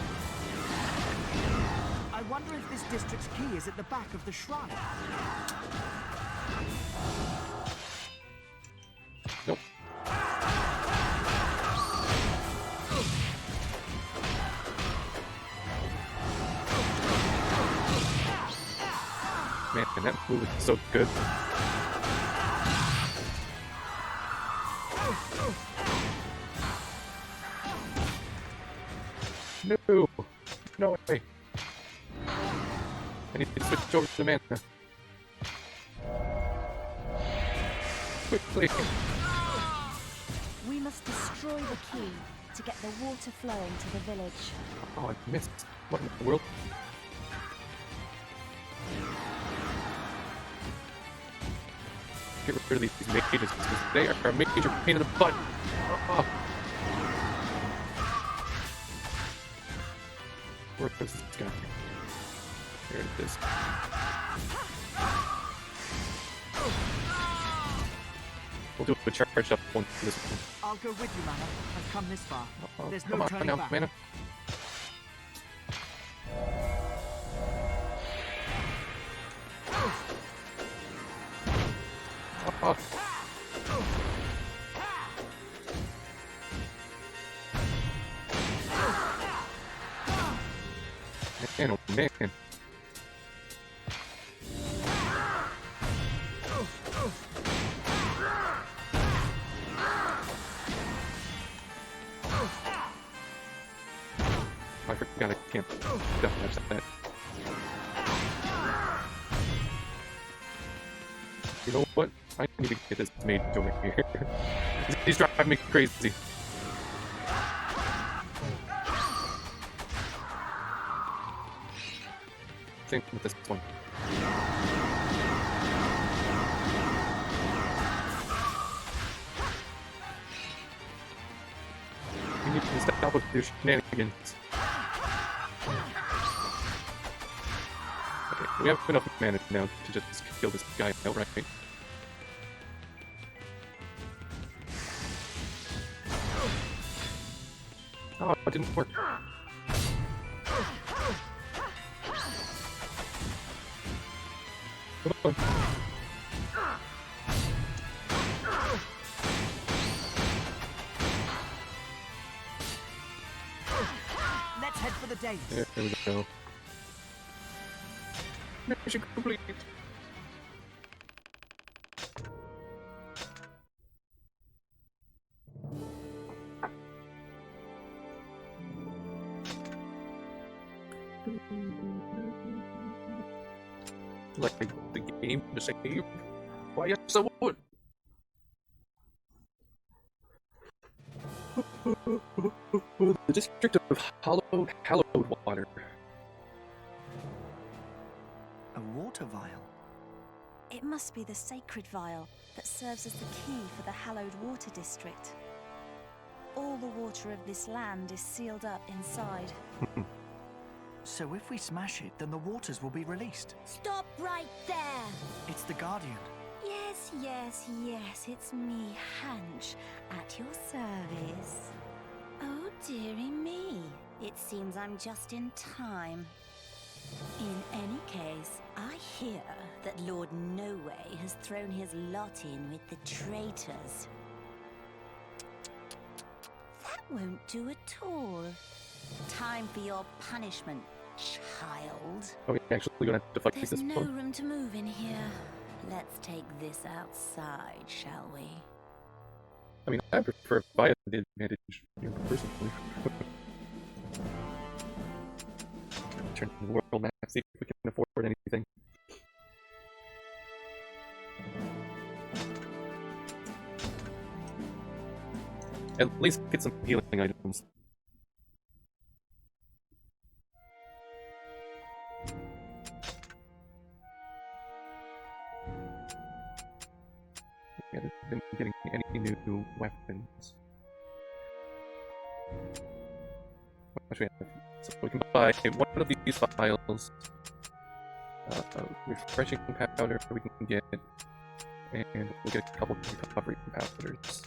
I wonder if this district's key is at the back of the shrine.
Nope. Man, that move is so good. No! No way! I need to switch over to Manah. Quickly!
We must destroy the key to get the water flowing to the village.
Oh, I missed. What in the world? Get rid of these mages, because they are a major pain in the butt. Oh. Where is this guy? Here it is. We'll do a charge up one for this one.
I'll go with you, Manah. I've come this far.
Oh,
There's
come
no
on
turning
now,
back.
Manah. Oh. Man, oh man. I forgot I can't dodge that. You know what? I need to get this mage over here. He's driving me crazy. Same with this one. You need to stop with your shenanigans. Okay, we have enough mana now to just kill this guy outright. Oh, it didn't work. Come on.
Let's head for the dais.
There we go. Mission complete. Like the game to save. Why yes I would. The district of hallowed water.
A water vial.
It must be the sacred vial that serves as the key for the hallowed water district. All the water of this land is sealed up inside.
So if we smash it, then the waters will be released.
Stop right there!
It's the Guardian.
Yes, yes, yes, it's me, Hanch, at your service. Oh, dearie me. It seems I'm just in time. In any case, I hear that Lord Nowe has thrown his lot in with the traitors. That won't do at all. Time for your punishment, child.
Oh, we actually gonna have to fight
There's
this
no
one.
room to move in here. Let's take this outside, shall we?
I mean, I prefer via the advantage, personally. turn to the world map, see if we can afford anything. At least get some healing items. We haven't been getting any new weapons. What should we have? So we can buy one of these files. Refreshing powder we can get, and we'll get a couple of recovery powders.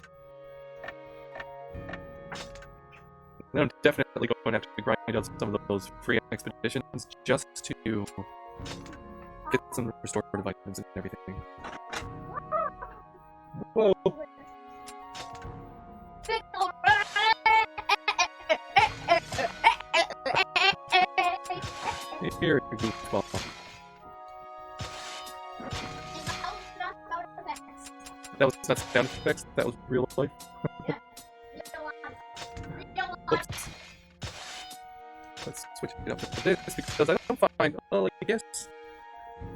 Then I'm definitely going to have to grind out some of those free expeditions just to get some restorative items and everything. Whoa! Here, goofball. That was not sound effects, that was real life. Oops. Let's switch it up to this because I don't find, well, I guess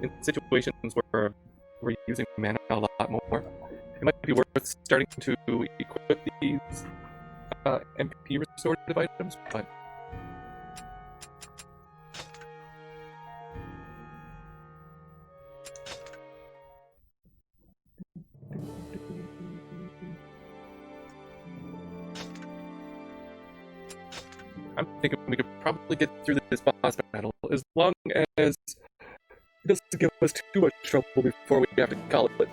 in situations where we're using mana a lot more, it might be worth starting to equip these MP restorative items, but I'm thinking we could probably get through this boss battle as long as it doesn't give us too much trouble before we have to call it.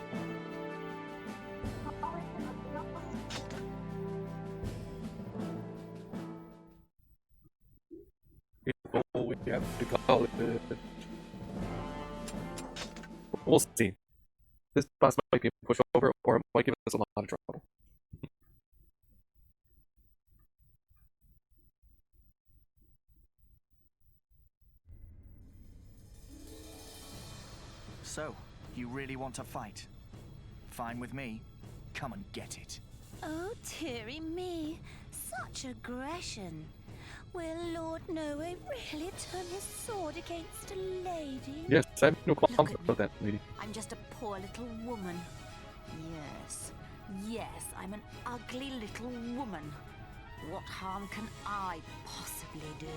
Before we have to call it. We'll see. This boss might be a pushover, or it might give us a lot of trouble.
So, you really want to fight? Fine with me. Come and get it.
Oh, dearie me. Such aggression. Will Lord Nowe really turn his sword against a lady?
Yes, I have no qualms
Look at
about that, lady.
I'm just a poor little woman. Yes, I'm an ugly little woman. What harm can I possibly do?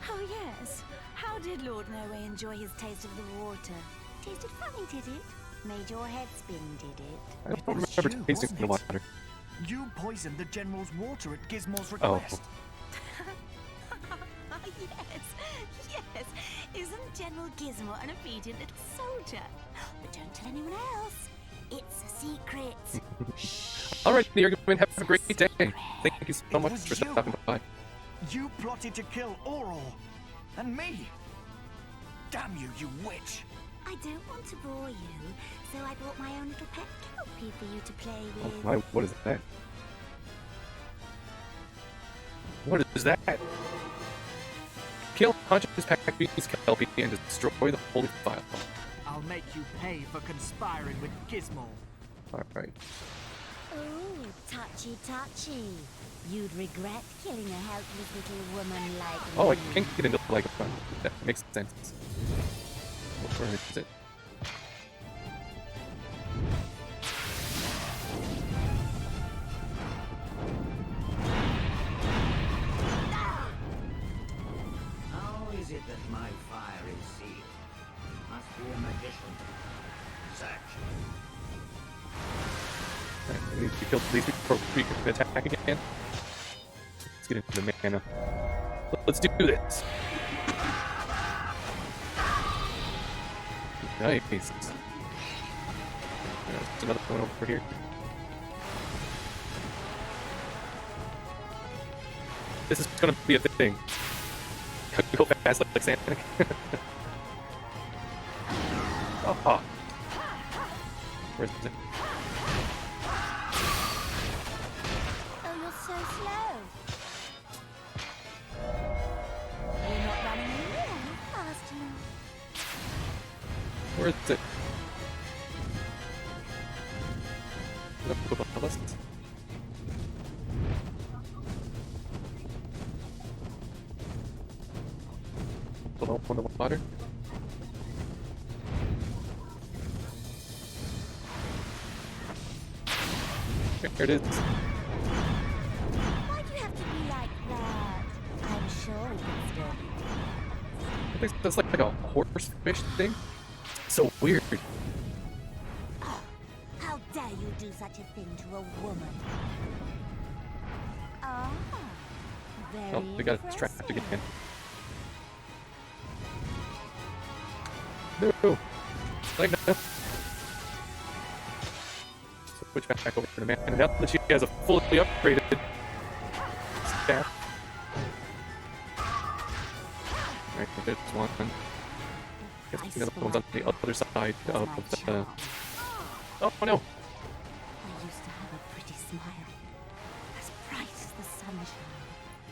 Oh, yes. How did Lord Nowe enjoy his taste of the water? Tasted funny, did it? Made your head spin, did it?
I don't remember
you,
tasting
wasn't
the
it?
water.
You poisoned the General's water at Gizmo's request.
Yes. Isn't General Gizmo an obedient little soldier? But don't tell anyone else. It's a secret.
Alright, the argument, have a great day. Thank you so
It
much
was
for
you.
stopping by.
You plotted to kill Oral. And me. Damn you, you witch.
I don't want to bore you, so I brought my own little pet kelpie for you to play
Oh
with.
my, what is that? What is that? Kill Hunch's pack beast Kelpie and destroy the holy file.
I'll make you pay for conspiring with Gizmo.
Alright.
Oh, touchy. You'd regret killing a helpless little woman like me.
Oh, I can't get into like fun. That makes sense. Where is it?
How is it that my fire is sealed? Must be a magician. Search.
Alright, we need to kill these before we can attack again. Let's get into the mana. Let's do this. Nice. There's another one over here. This is gonna be a thing. Go fast like Sonic. Oh. Where's it?
Oh, you're so slow. You're not running nearly fast enough.
Where is it? Look above the list. below in the water. There it is.
Why do you have to be like that? I'm sure we can still be friends.
I think that's like a horse fish thing. So weird.
Oh, how dare you do such a thing to a woman? Ah, very
Oh, we got it trapped
impressive.
again. No! Like no. Switch back over to Manah. Now that she has a fully upgraded staff. Right, there's one. I guess the other one's on the other side of the... Oh no!
I used to have a pretty smile, as bright as the sunshine.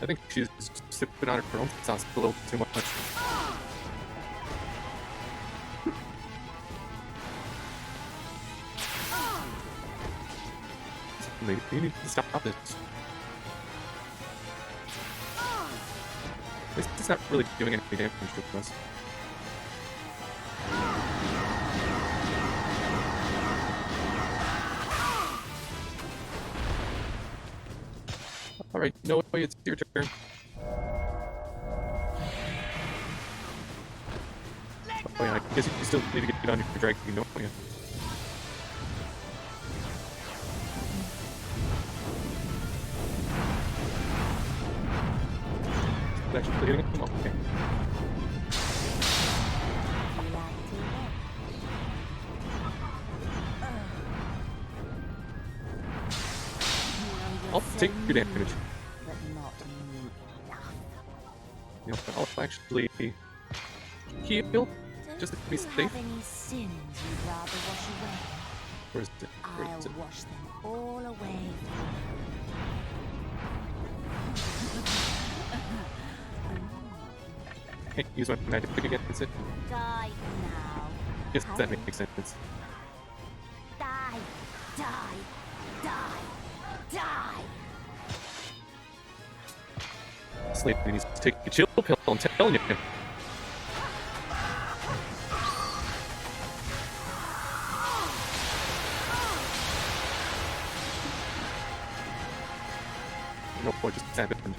I think she's sipping on her own sauce a little too much. Maybe you need to stop this. It's not really doing any damage to us. Alright, Nowe, it's your turn. Oh yeah, I guess you still need to get on your dragon, don't you? Actually hitting him? Okay. I'll take your damage.
But not enough.
You know, I'll actually heal just to be
Don't you
safe.
have any sins you'd rather wash away?
Where is it? Where
I'll
is it?
wash them all away.
Can't use my magic against it.
Die now.
Yes, that makes sense.
Die, die, die, die.
This lady needs to take a chill pill, I'm telling you. No, what just happened?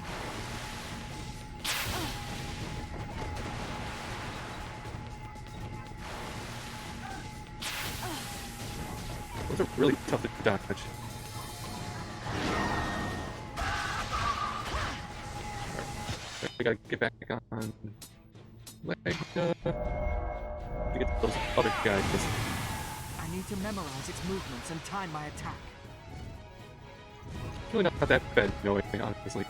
Those are really tough to dodge. Alright, we gotta get back on leg to get those other guys.
I need to memorize its movements and time my attack.
Really not that bad, no, honestly.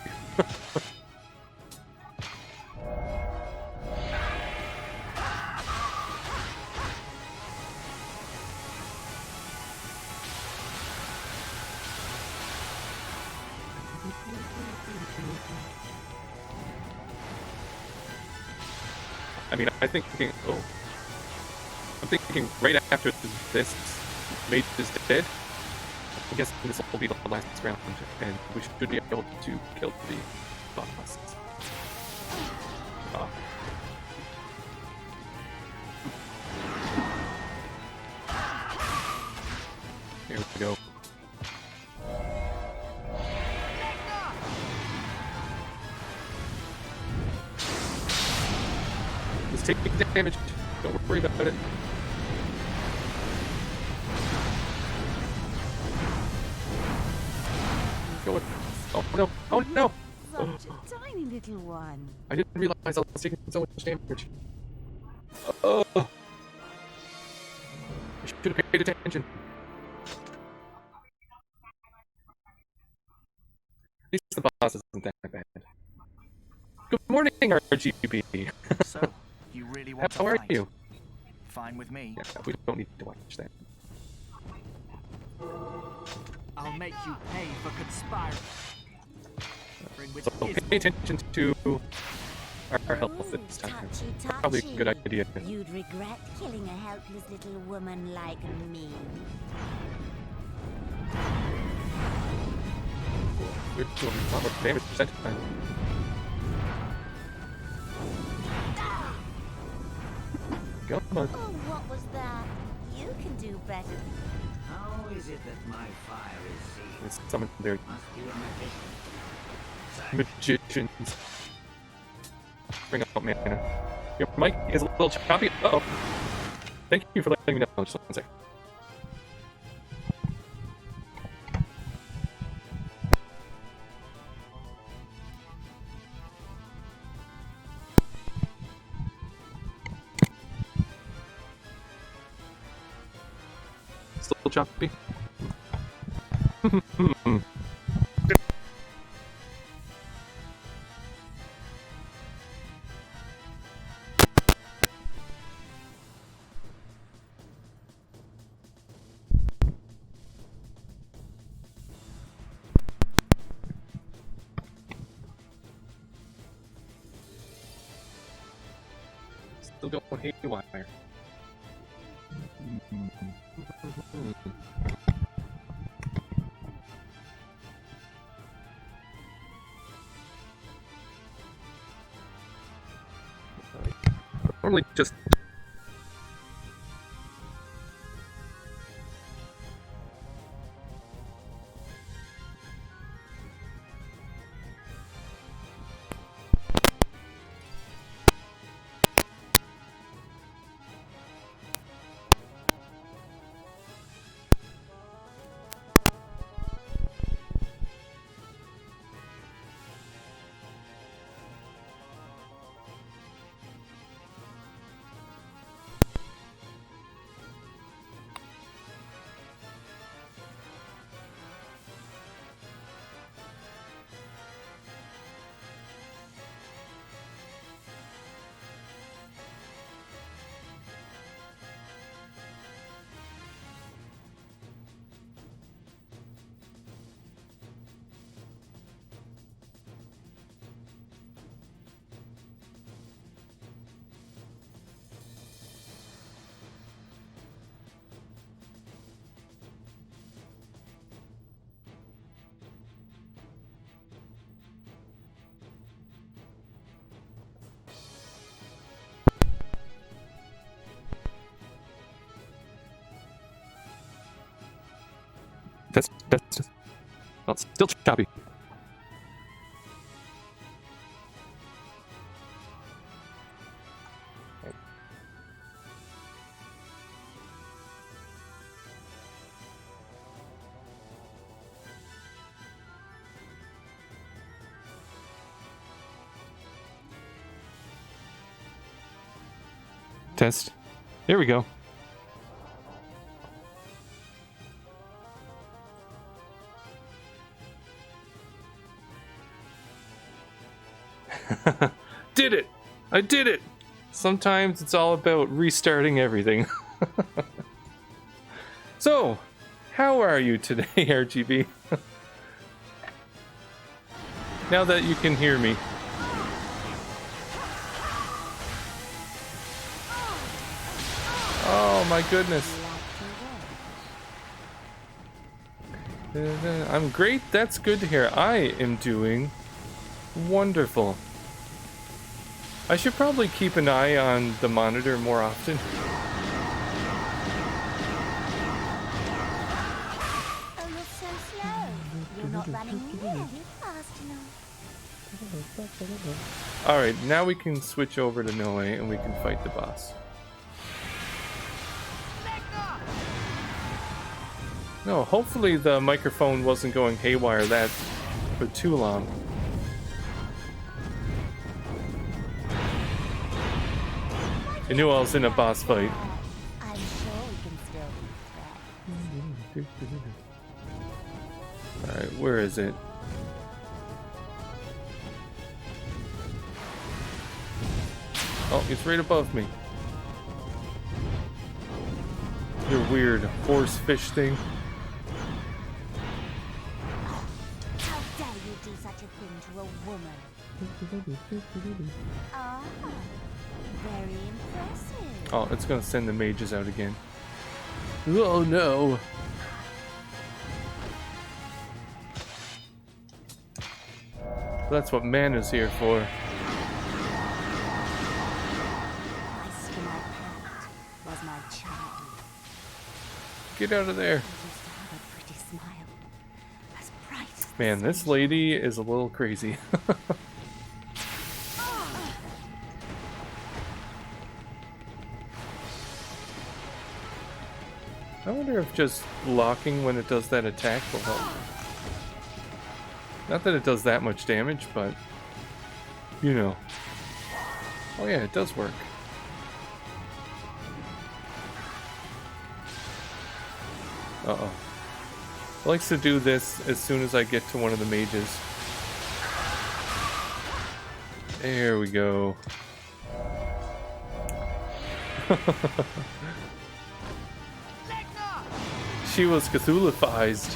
I mean, I'm thinking right after this mage is dead, I guess this will be the last round, and we should be able to kill the boss. Here we go. Let's take damage. Don't worry about it. Go. Oh no! Oh no!
Such a tiny little one.
I didn't realize I was taking so much damage. Oh! I should have paid attention. At least the boss isn't that bad. Good morning, RGB.
So, you really want to
How are
fight?
you?
Fine with me.
Yeah, we don't need to watch that.
I'll make you pay for conspiring. Which
So
is
pay attention to our health
Ooh,
this time.
touchy,
Probably a good
touchy.
idea.
You'd regret killing a helpless little woman like me.
We're doing a lot more damage that time. Come on.
Oh, what was that? You can do better.
How is it that my fire is sealed?
There's someone there.
Must be a magician.
Magicians. Bring up Manah. Your mic is a little choppy. Uh oh. Thank you for letting me know. Just one sec. Still choppy. Still going haywire. Normally just that's just well, it's still choppy. Test. There we go. Did it! I did it! Sometimes it's all about restarting everything. So, how are you today, RGB? Now that you can hear me. Oh my goodness. I'm great, that's good to hear. I am doing wonderful. I should probably keep an eye on the monitor more often.
Oh, you're so slow. You're not running nearly fast enough.
Alright, now we can switch over to Nowe and we can fight the boss. No, hopefully the microphone wasn't going haywire that for too long. I knew I was in a boss fight.
I'm sure we can still be friends.
Alright, where is it? Oh, it's right above me. Your weird horse fish thing.
How dare you do such a thing to a woman? Ah, very impressive.
Oh, it's gonna send the mages out again. Oh no! That's what Manah's here for.
My skin I packed.
Get out of there.
You used to have a pretty smile. As bright as the
Man, this
sun.
lady is a little crazy. I wonder if just blocking when it does that attack will help. Not that it does that much damage, but you know. Oh yeah, it does work. Uh-oh. It likes to do this as soon as I get to one of the mages. There we go. She was Cthulhuized.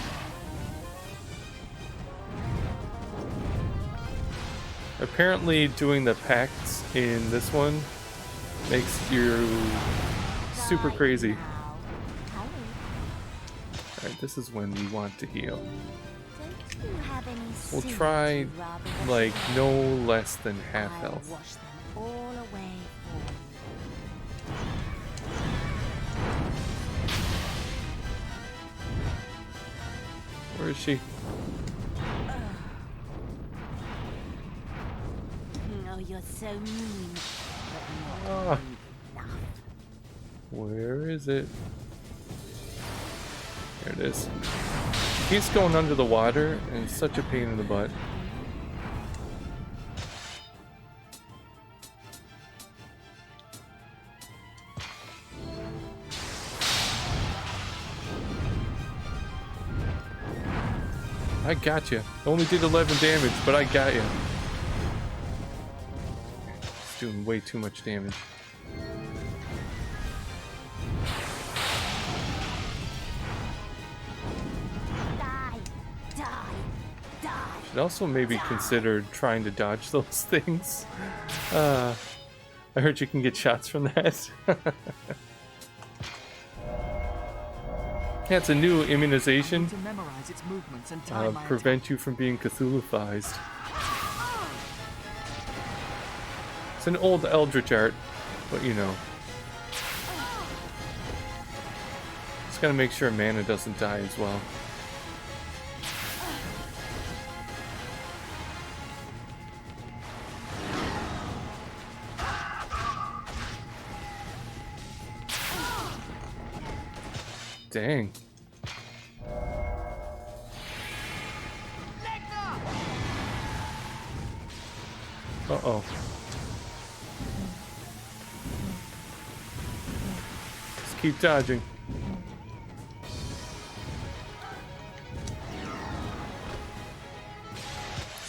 Apparently doing the pacts in this one makes you super crazy. Alright, this is when we want to heal.
Don't you have any
We'll
sins
try
you'd rather wash
like
away?
no less than half
I'll
health.
wash them all away for you.
Where is she?
Oh, you're so mean. But
Ah,
not enough.
where is it? There it is. He's going under the water and it's such a pain in the butt. I got you. Only did 11 damage, but I got you. It's doing way too much damage.
Die, die, die.
Should also maybe consider trying to dodge those things. I heard you can get shots from that. Yeah, it's a new immunization.
To memorize its movements and time my
Prevent you from being Cthulhuized. It's an old Eldritch art, but you know. Just gotta make sure Manah doesn't die as well. Dang. Uh-oh. Just keep dodging.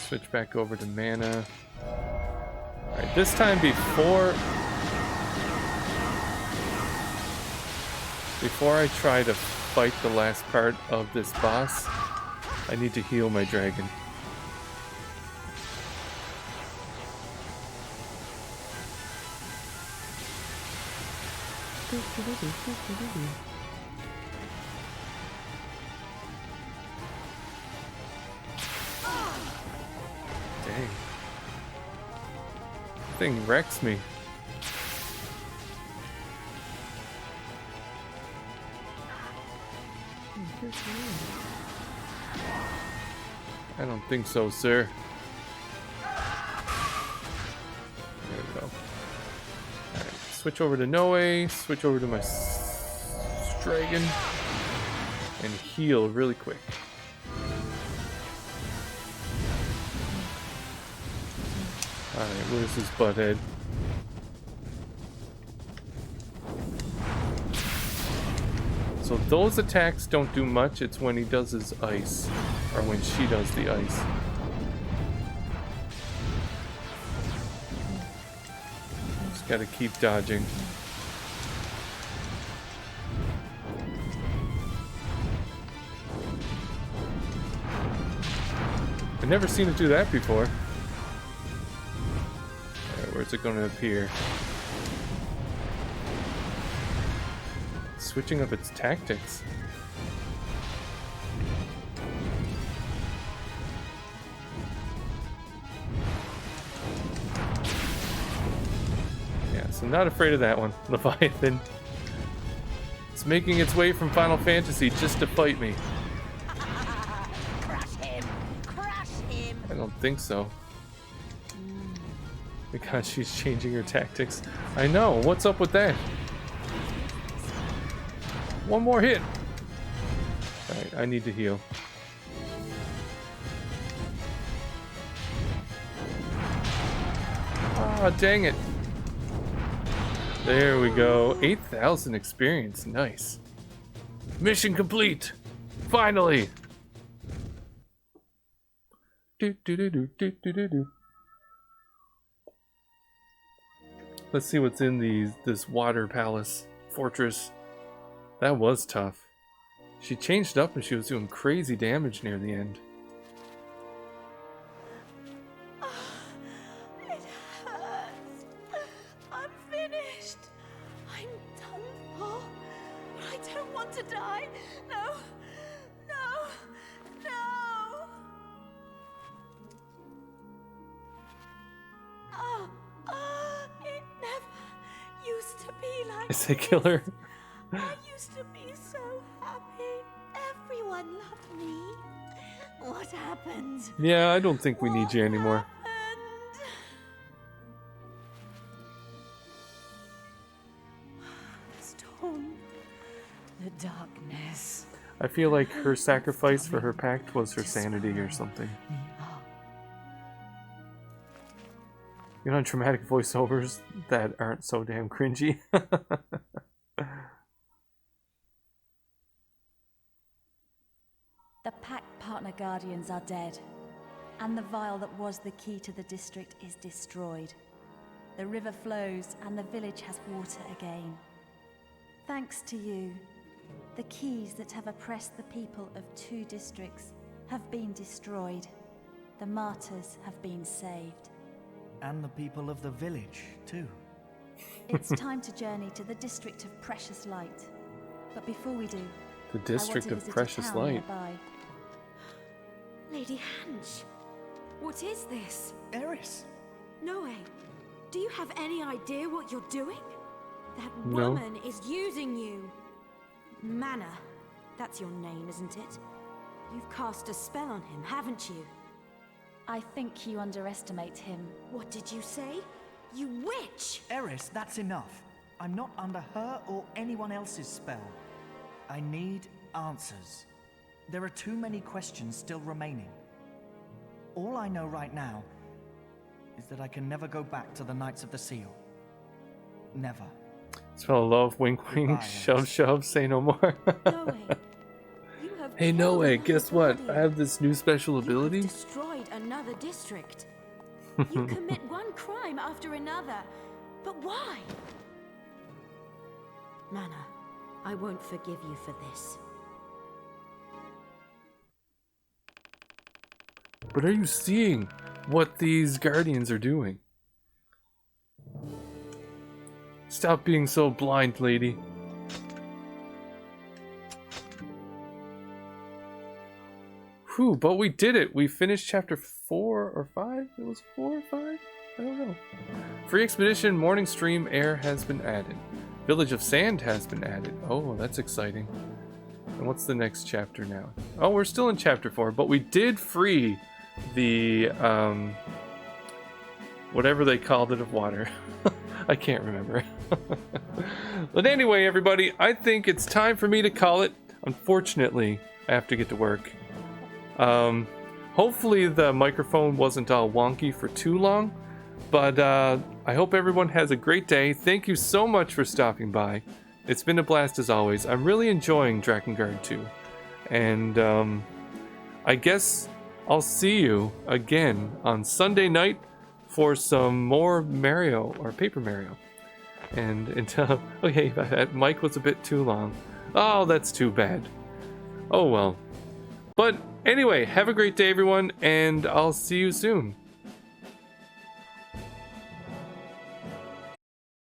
Switch back over to Manah. Alright, this time before I try to fight the last part of this boss, I need to heal my dragon. Dang. This thing wrecks me. I don't think so, sir. There we go. Alright, switch over to Nowe, switch over to my dragon, and heal really quick. Alright, where's his butthead? So those attacks don't do much, it's when he does his ice, or when she does the ice. Just gotta keep dodging. I've never seen it do that before. Alright, where's it gonna appear? Switching up its tactics. Yeah, so not afraid of that one, Leviathan. It's making its way from Final Fantasy just to fight me.
Crush him! Crush him!
I don't think so. Because she's changing her tactics. I know, what's up with that? One more hit! Alright, I need to heal. Ah, dang it. There we go. 8,000 experience. Nice. Mission complete. Finally. Let's see what's in this water palace fortress. That was tough. She changed up and she was doing crazy damage near the end.
It hurts. I'm finished. I'm done for. But I don't want to die. No. No. No. It never used to be like
I say kill her.
I used to be so happy. Everyone loved me. What happened?
Yeah, I don't think we need you anymore.
Happened? The storm. The darkness.
I feel like her sacrifice for her pact was her sanity or something. You know, traumatic voiceovers that aren't so damn cringy.
The pact partner guardians are dead, and the vial that was the key to the district is destroyed. The river flows, and the village has water again. Thanks to you, the keys that have oppressed the people of 2 districts have been destroyed. The martyrs have been saved.
And the people of the village, too.
It's time to journey to the district of Precious Light. But before we do,
The District of Precious Light.
Lady Hanch, what is this?
Eris!
Nowe, do you have any idea what you're doing? That
No.
woman is using you. Manah, that's your name, isn't it? You've cast a spell on him, haven't you?
I think you underestimate him.
What did you say? You witch!
Eris, that's enough. I'm not under her or anyone else's spell. I need answers. There are too many questions still remaining. All I know right now is that I can never go back to the Knights of the Seal. Never.
Spell love, wink wink,
Goodbye,
shove
Eris.
shove, say no more.
Nowe, you have
Hey
killed
Noe,
another
guess what?
guardian.
I have this new special
You have
ability.
destroyed another district. You commit one crime after another. But why? Manah, I won't forgive you for this.
But are you seeing what these guardians are doing? Stop being so blind, lady. Whew, but we did it. We finished chapter 4 or 5? It was 4 or 5? I don't know. Free expedition, morning stream, air has been added. Village of Sand has been added. Oh, that's exciting. And what's the next chapter now? Oh, we're still in chapter 4, but we did free the, whatever they called it of water. I can't remember. But anyway, everybody, I think it's time for me to call it. Unfortunately, I have to get to work. Hopefully the microphone wasn't all wonky for too long, but I hope everyone has a great day. Thank you so much for stopping by. It's been a blast as always. I'm really enjoying Drakengard 2. And I guess I'll see you again on Sunday night for some more Mario or Paper Mario. And until, okay, that mic was a bit too long. Oh, that's too bad. Oh well. But anyway, have a great day everyone, and I'll see you soon.